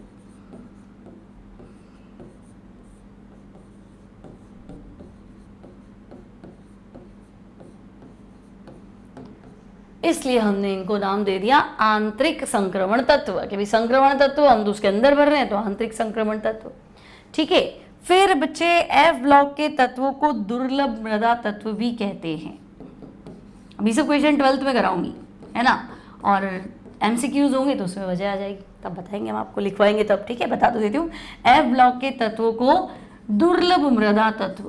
इसलिए हमने इनको नाम दे दिया आंतरिक संक्रमण तत्व, कि भाई संक्रमण तत्व हम तो उसके अंदर भर रहे हैं, तो आंतरिक संक्रमण तत्व। ठीक है, फिर बच्चे एफ ब्लॉक के तत्वों को दुर्लभ मृदा तत्व भी कहते हैं। अभी सब क्वेश्चन 12th में कराऊंगी, है ना, और एमसीक्यूज होंगे तो उसमें वजह आ जाएगी, तब बताएंगे हम आपको, लिखवाएंगे तब। ठीक है, बता तो देती हूँ, एफ ब्लॉक के तत्वों को दुर्लभ मृदा तत्व।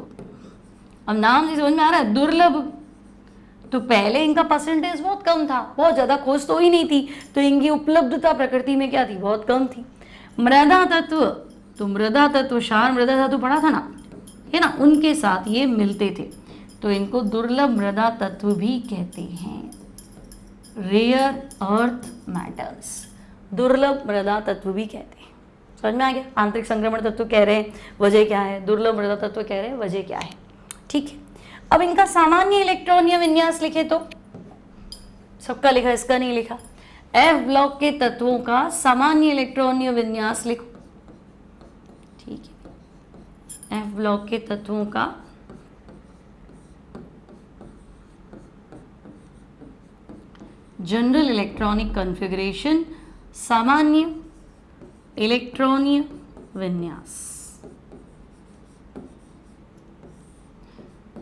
अब नाम से समझ में आ रहा है दुर्लभ, तो पहले इनका परसेंटेज बहुत कम था, बहुत ज़्यादा खोज तो ही नहीं थी, तो इनकी उपलब्धता प्रकृति में क्या थी? बहुत कम थी। मृदा तत्व, तो मृदा तत्व, क्षार मृदा धातु पढ़ा था ना, है ना, उनके साथ ये मिलते थे, तो इनको दुर्लभ मृदा तत्व भी कहते हैं। रेयर अर्थ मैटर्स, दुर्लभ मृदा तत्व भी कहते हैं। समझ में आ गया? आंतरिक संक्रमण तत्व कह रहे हैं, वजह क्या है? दुर्लभ मृदा तत्व कह रहे हैं, वजह क्या है? ठीक है, अब इनका सामान्य इलेक्ट्रॉनीय विन्यास लिखे तो, सबका लिखा, इसका नहीं लिखा। एफ ब्लॉक के तत्वों का सामान्य इलेक्ट्रॉनीय विन्यास लिखो। ठीक है, एफ ब्लॉक के तत्वों का जनरल इलेक्ट्रॉनिक कॉन्फ़िगरेशन, सामान्य इलेक्ट्रॉनीय विन्यास,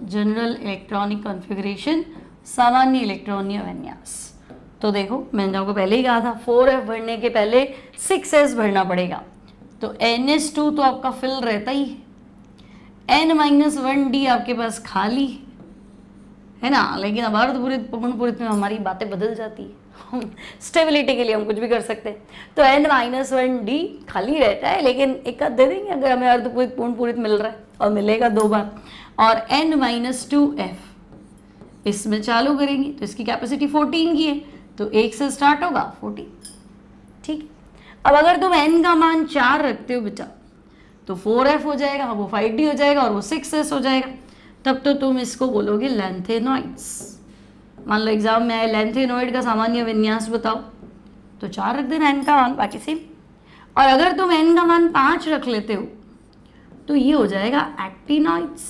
जनरल इलेक्ट्रॉनिक कॉन्फ़िगरेशन, सामान्य इलेक्ट्रॉनीय विन्यास। तो देखो मैंने आपको पहले ही कहा था 4f भरने के पहले 6s भरना पड़ेगा, तो ns2 तो आपका फिल रहता ही है, n-1d आपके पास खाली है ना, लेकिन अब अर्धपूरित पूर्णपूरित में हमारी बातें बदल जाती है स्टेबिलिटी के लिए हम कुछ भी कर सकते हैं। तो n-1d खाली रहता है, लेकिन एक आध दे देंगे अगर हमें अर्धपूरित पूर्णपूरित मिल रहा है, और मिलेगा 2 बार। और n-2f इसमें चालू करेंगे तो इसकी कैपेसिटी 14 की है, तो 1 से स्टार्ट होगा 14। ठीक, अब अगर तुम n का मान 4 रखते हो बेटा, तो 4f हो जाएगा, वो 5d हो जाएगा, और वो 6s हो जाएगा, तब तो तुम इसको बोलोगे लैंथेनॉइड्स। मान लो एग्जाम में आए लैंथेनॉइड का सामान्य विन्यास बताओ, तो 4 रख देना n का मान, बाकी सेम। और अगर तुम n का मान 5 रख लेते हो तो ये हो जाएगा एक्टिनॉइड्स।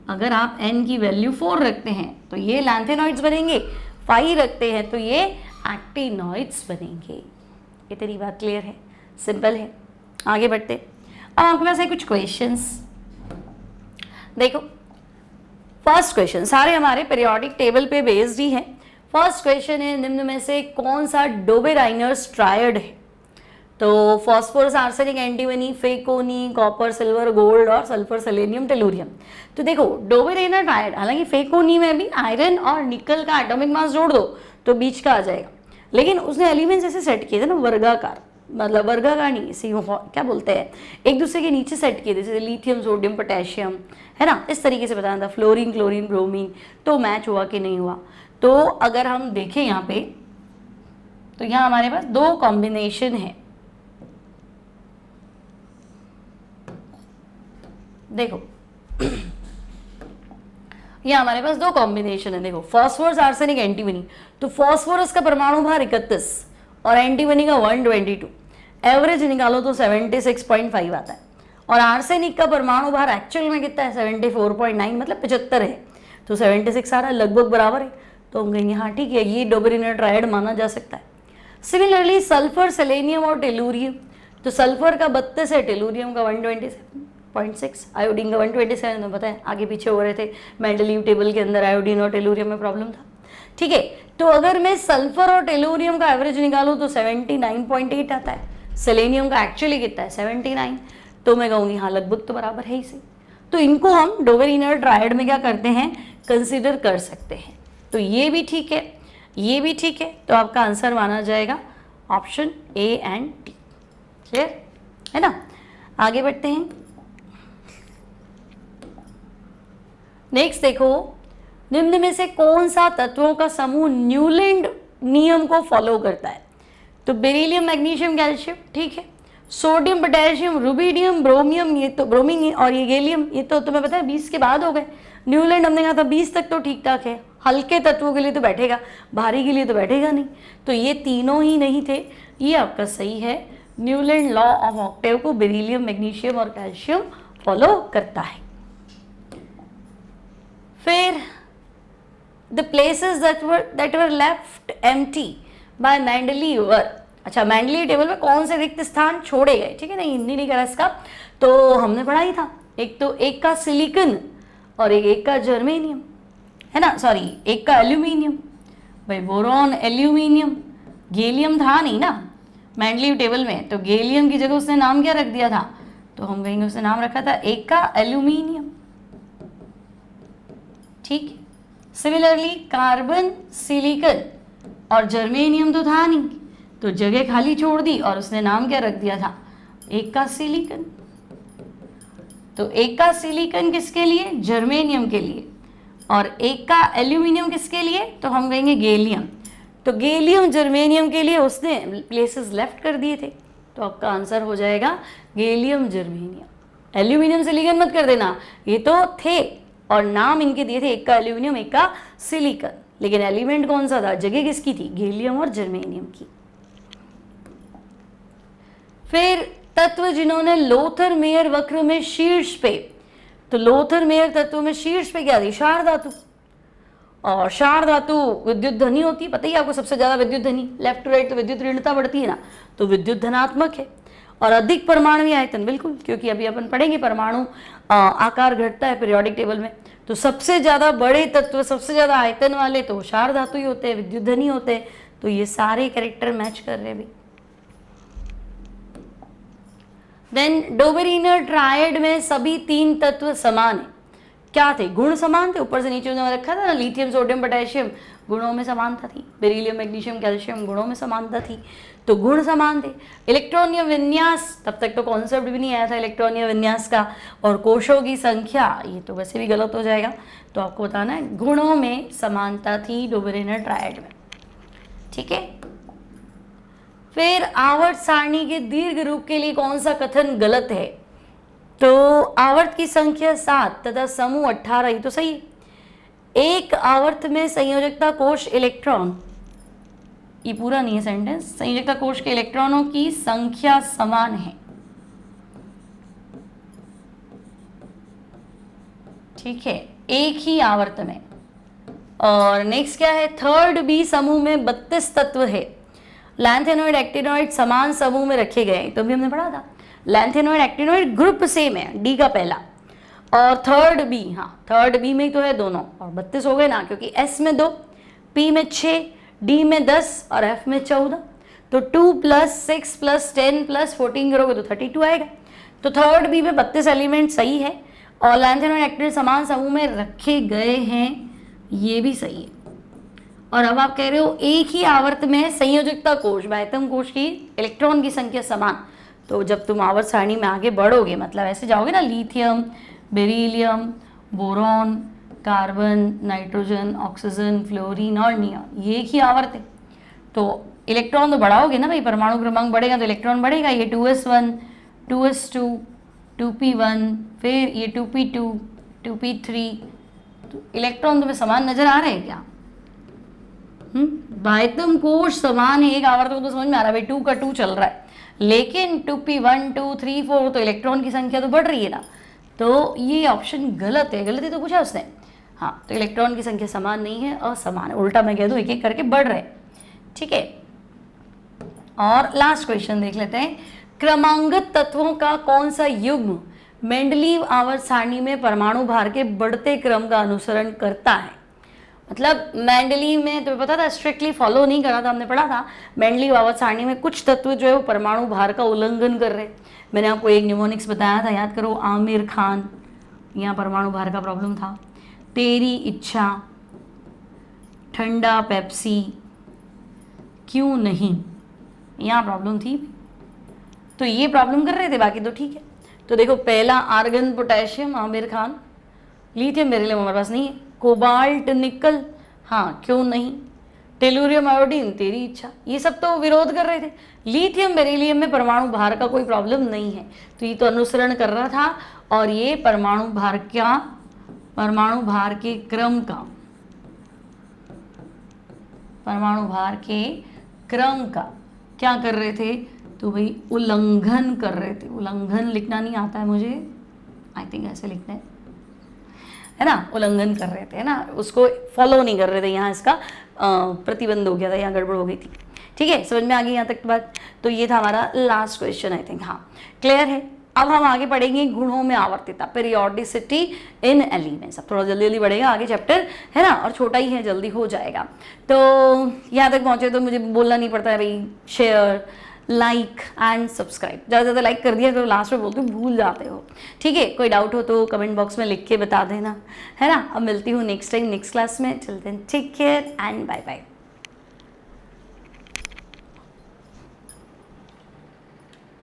अगर आप n की वैल्यू 4 रखते हैं तो ये लैंथेनॉइड्स बनेंगे, 5 रखते हैं तो ये एक्टिनॉइड्स बनेंगे। ये तेरी बात क्लियर है, सिंपल है। आगे बढ़ते, अब आपके पास है कुछ क्वेश्चंस। देखो फर्स्ट क्वेश्चन सारे हमारे पीरियोडिक टेबल पे बेस्ड ही है। फर्स्ट क्वेश्चन है, निम्न में से कौन सा डोबेराइनर्स ट्रायड है? तो फॉस्फोरस, आर्सेनिक, एंटीमनी, फेकोनी, कॉपर, सिल्वर, गोल्ड और सल्फर, सेलेनियम, टेलुरियम। तो देखो डोबेराइनर ट्रायड, हालांकि फेकोनी में भी आयरन और निकल का एटॉमिक मास जोड़ दो तो बीच का आ जाएगा, लेकिन उसने एलिमेंट्स ऐसे सेट किए थे ना वर्गाकार, मतलब वर्गाकार नहीं, इसी क्या बोलते हैं, एक दूसरे के नीचे सेट किए थे, जैसे लिथियम, सोडियम, पोटेशियम, है ना, इस तरीके से बताना था, फ्लोरीन, क्लोरीन, ब्रोमीन। तो मैच हुआ कि नहीं हुआ? तो अगर हम देखें यहाँ पे तो यहाँ हमारे पास दो कॉम्बिनेशन है। देखो ये हमारे पास दो कॉम्बिनेशन है। देखो फॉस्फोरस, आर्सेनिक, एंटीमनी। तो फॉस्फोरस का परमाणु भार 31 और एंटीमनी का 122, एवरेज निकालो तो 76.5 आता है। और आर्सेनिक का परमाणु भार एक्चुअल में कितना है? 74.9, मतलब 75 है। तो 76 आ रहा है, लगभग बराबर है। तो हम कहेंगे हाँ ठीक है, ये डोबेराइनर ट्रायड माना जा सकता है। सिमिलरली सल्फर, सेलेनियम और टेलुरियम। तो सल्फर का 32 है, टेलुरियम का 127.6, आयोडीन का 127। तो पता है आगे पीछे हो रहे थे मेंडलीव टेबल के अंदर, आयोडीन और टेलुरियम में प्रॉब्लम था। ठीक है, तो अगर मैं सल्फर और टेलुरियम का एवरेज निकालूं तो 79.8 आता है। सेलेनियम का एक्चुअली कितना है? 79। तो मैं कहूँगी हाँ लगभग तो बराबर है ही सही। तो इनको हम डोबेराइनर ट्रायड में क्या करते हैं? कंसिडर कर सकते हैं। तो ये भी ठीक है, ये भी ठीक है। तो आपका आंसर माना जाएगा option A and D. Clear है ना? आगे बढ़ते हैं। नेक्स्ट देखो, निम्न में से कौन सा तत्वों का समूह न्यूलैंड नियम को फॉलो करता है? तो बेरिलियम, मैग्नीशियम, कैल्शियम, ठीक है। सोडियम, पोटेशियम, रुबिडियम, ब्रोमियम, ये तो ब्रोमीन और ये गैलियम, ये तो तुम्हें पता है 20 के बाद हो गए। न्यूलैंड हमने कहा था 20 तक तो ठीक ठाक है, हल्के तत्वों के लिए तो बैठेगा, भारी के लिए तो बैठेगा नहीं। तो ये तीनों ही नहीं थे, ये आपका सही है। न्यूलैंड लॉ ऑफ ऑक्टेव को बेरिलियम, मैग्नीशियम और कैल्शियम फॉलो करता है। फिर the places that were left empty by Mendeleev। अच्छा, मेंडलीव टेबल में कौन से रिक्त स्थान छोड़े गए? ठीक है ना, हिंदी नहीं करा इसका, तो हमने पढ़ा ही था। एक का सिलिकन और एक का जर्मेनियम, है ना, सॉरी एक का एल्यूमिनियम। भाई बोरॉन, एल्यूमिनियम, गैलियम था नहीं ना मेंडलीव टेबल में, तो गैलियम की जगह उसने नाम क्या रख दिया था? तो हम कहेंगे उसने नाम रखा था एक का एल्यूमिनियम। ठीक है। सिमिलरली कार्बन, सिलिकन और जर्मेनियम तो था नहीं, तो जगह खाली छोड़ दी और उसने नाम क्या रख दिया था? एक का सिलिकन। तो एक का सिलिकन किसके लिए? जर्मेनियम के लिए। और एक का एल्यूमिनियम किसके लिए? तो हम कहेंगे गैलियम। तो गैलियम, जर्मेनियम के लिए उसने प्लेसेस लेफ्ट कर दिए थे। तो आपका आंसर हो जाएगा गैलियम, जर्मेनियम। एल्यूमिनियम, सिलिकन मत कर देना, ये तो थे और नाम इनके दिए थे, एक का एल्यूमिनियम, एक का सिलिकन, लेकिन एलिमेंट कौन सा था? जगह किसकी थी? गैलियम और जर्मेनियम की। फिर तत्व जिन्होंने लोथर मेयर वक्र में शीर्ष पे, तो लोथर मेयर तत्व में शीर्ष पे क्या थी? क्षार धातु। और क्षार धातु विद्युत धनी होती है, पता ही आपको, सबसे ज्यादा विद्युत धनी, लेफ्ट टू राइट तो विद्युत ऋणता बढ़ती है ना, तो विद्युत धनात्मक है। और अधिक परमाणु आयतन, बिल्कुल, क्योंकि अभी अपन पढ़ेंगे परमाणु आकार घटता है पीरियोडिक टेबल में, तो सबसे ज्यादा बड़े तत्व, सबसे ज्यादा आयतन वाले तो क्षार धातु ही होते हैं, विद्युत धनी होते हैं। तो ये सारे कैरेक्टर मैच कर रहे हैं भी। देन डोबेराइनर ट्रायड में सभी 3 तत्व समान है। क्या थे? गुण समान थे, ऊपर से नीचे उन्होंने रखा था ना, लिथियम, सोडियम, पोटेशियम, गुणों में समानता थी। बेरिलियम, मैग्नीशियम, कैल्शियम, गुणों में समानता थी, तो गुण समान थे। इलेक्ट्रॉनीय विन्यास, तब तक तो कॉन्सेप्ट भी नहीं आया था इलेक्ट्रॉनीय विन्यास का। और कोशों की संख्या, ये तो वैसे भी गलत हो जाएगा, तो आपको बताना है गुणों में समानता थी डोबेराइनर ट्रायड में। ठीक है। फिर आवर्त सारणी के दीर्घ रूप के लिए कौन सा कथन गलत है? तो आवर्त की संख्या 7 तथा समूह 18, ये तो सही है। एक आवर्त में संयोजकता कोश इलेक्ट्रॉन, ये पूरा नहीं है सेंटेंस, संयोजकता कोश के इलेक्ट्रॉनों की संख्या समान है। ठीक है, एक ही आवर्त में। और नेक्स्ट क्या है, थर्ड बी समूह में 32 तत्व है। लैंथेनॉइड एक्टिनॉइड समान समूह में रखे गए, तो भी हमने पढ़ा था। लैंथेनॉइड एक्टिनॉइड ग्रुप सेम है, डी का पहला। और थर्ड बी, हाँ थर्ड बी में तो है दोनों, और 32 हो गए ना, क्योंकि एस में 2, पी में 6, डी में 10 और एफ में 14। तो 2 + 6 + 10 + 14 करोगे तो 32 आएगा। तो थर्ड बी में 32 एलिमेंट सही है, और लैंथेनॉइड एक्टिनॉइड समान समूह में रखे गए हैं, ये भी सही है। और अब आप कह रहे हो एक ही आवर्त में संयोजकता कोश, बाह्यतम कोश की इलेक्ट्रॉन की संख्या समान। तो जब तुम आवर्त सारणी में आगे बढ़ोगे, मतलब ऐसे जाओगे ना, lithium, beryllium, boron, carbon, nitrogen, oxygen, fluorine और नियॉन, ये एक ही आवर्त है। तो इलेक्ट्रॉन तो बढ़ाओगे ना भाई, परमाणु क्रमांक बढ़ेगा तो इलेक्ट्रॉन बढ़ेगा। ये 2s1, 2s2, 2p1, फिर ये 2p2, 2p3। तो इलेक्ट्रॉन तुम्हें समान नजर आ रहे हैं क्या? बाह्यतम कोश समान है, एक आवर्त को तो समझ में आ रहा है भाई, 2 का 2 चल रहा है, लेकिन 2p1, 2, 3, 4 तो इलेक्ट्रॉन की संख्या तो बढ़ रही है ना। तो ये ऑप्शन गलत है, गलत ही तो पूछा उसने। हाँ, तो इलेक्ट्रॉन की संख्या समान नहीं है, असमान है, उल्टा मैं कह दूं एक एक करके बढ़ रहे। ठीक है, और लास्ट क्वेश्चन देख लेते हैं। क्रमांगत तत्वों का कौन सा युग्म मेंडलीव आवर्त सारणी में परमाणु भार के बढ़ते क्रम का अनुसरण करता है? मतलब मेंडलीव में तुम्हें पता था, स्ट्रिक्टली फॉलो नहीं करा था, हमने पढ़ा था मेंडलीव आवर्त सारणी में कुछ तत्व जो है वो परमाणु भार का उल्लंघन कर रहे। मैंने आपको एक न्यूमोनिक्स बताया था, याद करो, आमिर खान, यहाँ परमाणु भार का प्रॉब्लम था। तेरी इच्छा, ठंडा पेप्सी, क्यों नहीं, यहाँ प्रॉब्लम थी। तो ये प्रॉब्लम कर रहे थे, बाकी तो ठीक है। तो देखो, पहला argon potassium, Aamir Khan. Lithium beryllium हमारे पास नहीं है। कोबाल्ट निकल, हाँ क्यों नहीं। टेलुरियम आयोडीन, तेरी इच्छा। ये सब तो विरोध कर रहे थे। लिथियम बेरिलियम में परमाणु भार का कोई प्रॉब्लम नहीं है, तो ये तो अनुसरण कर रहा था। और ये परमाणु भार क्या, परमाणु भार के क्रम का, परमाणु भार के क्रम का क्या कर रहे थे? तो भाई उल्लंघन कर रहे थे। उल्लंघन लिखना नहीं आता है मुझे, आई थिंक ऐसे लिखते हैं, है ना, उल्लंघन कर रहे थे, है ना, उसको फॉलो नहीं कर रहे थे। यहाँ इसका प्रतिबंध हो गया था, यहाँ गड़बड़ हो गई थी। ठीक है, समझ में आ गई यहाँ तक बात? तो ये था हमारा लास्ट क्वेश्चन, आई थिंक। हाँ, क्लियर है। अब हम आगे पढ़ेंगे गुणों में आवर्तिता, पीरियोडिसिटी इन एलिमेंट्स। अब थोड़ा जल्दी जल्दी बढ़ेगा आगे चैप्टर, है ना, और छोटा ही है, जल्दी हो जाएगा। तो यहाँ तक पहुँचे तो मुझे बोलना नहीं पड़ता है भाई, शेयर, लाइक एंड सब्सक्राइब। ज़्यादा ज़्यादा लाइक कर दिया, तो लास्ट में बोलते हो भूल जाते हो। ठीक है, कोई डाउट हो तो कमेंट बॉक्स में लिख के बता देना, है ना। अब मिलती हूँ नेक्स्ट टाइम नेक्स्ट क्लास में। चलते हैं, take care and bye bye.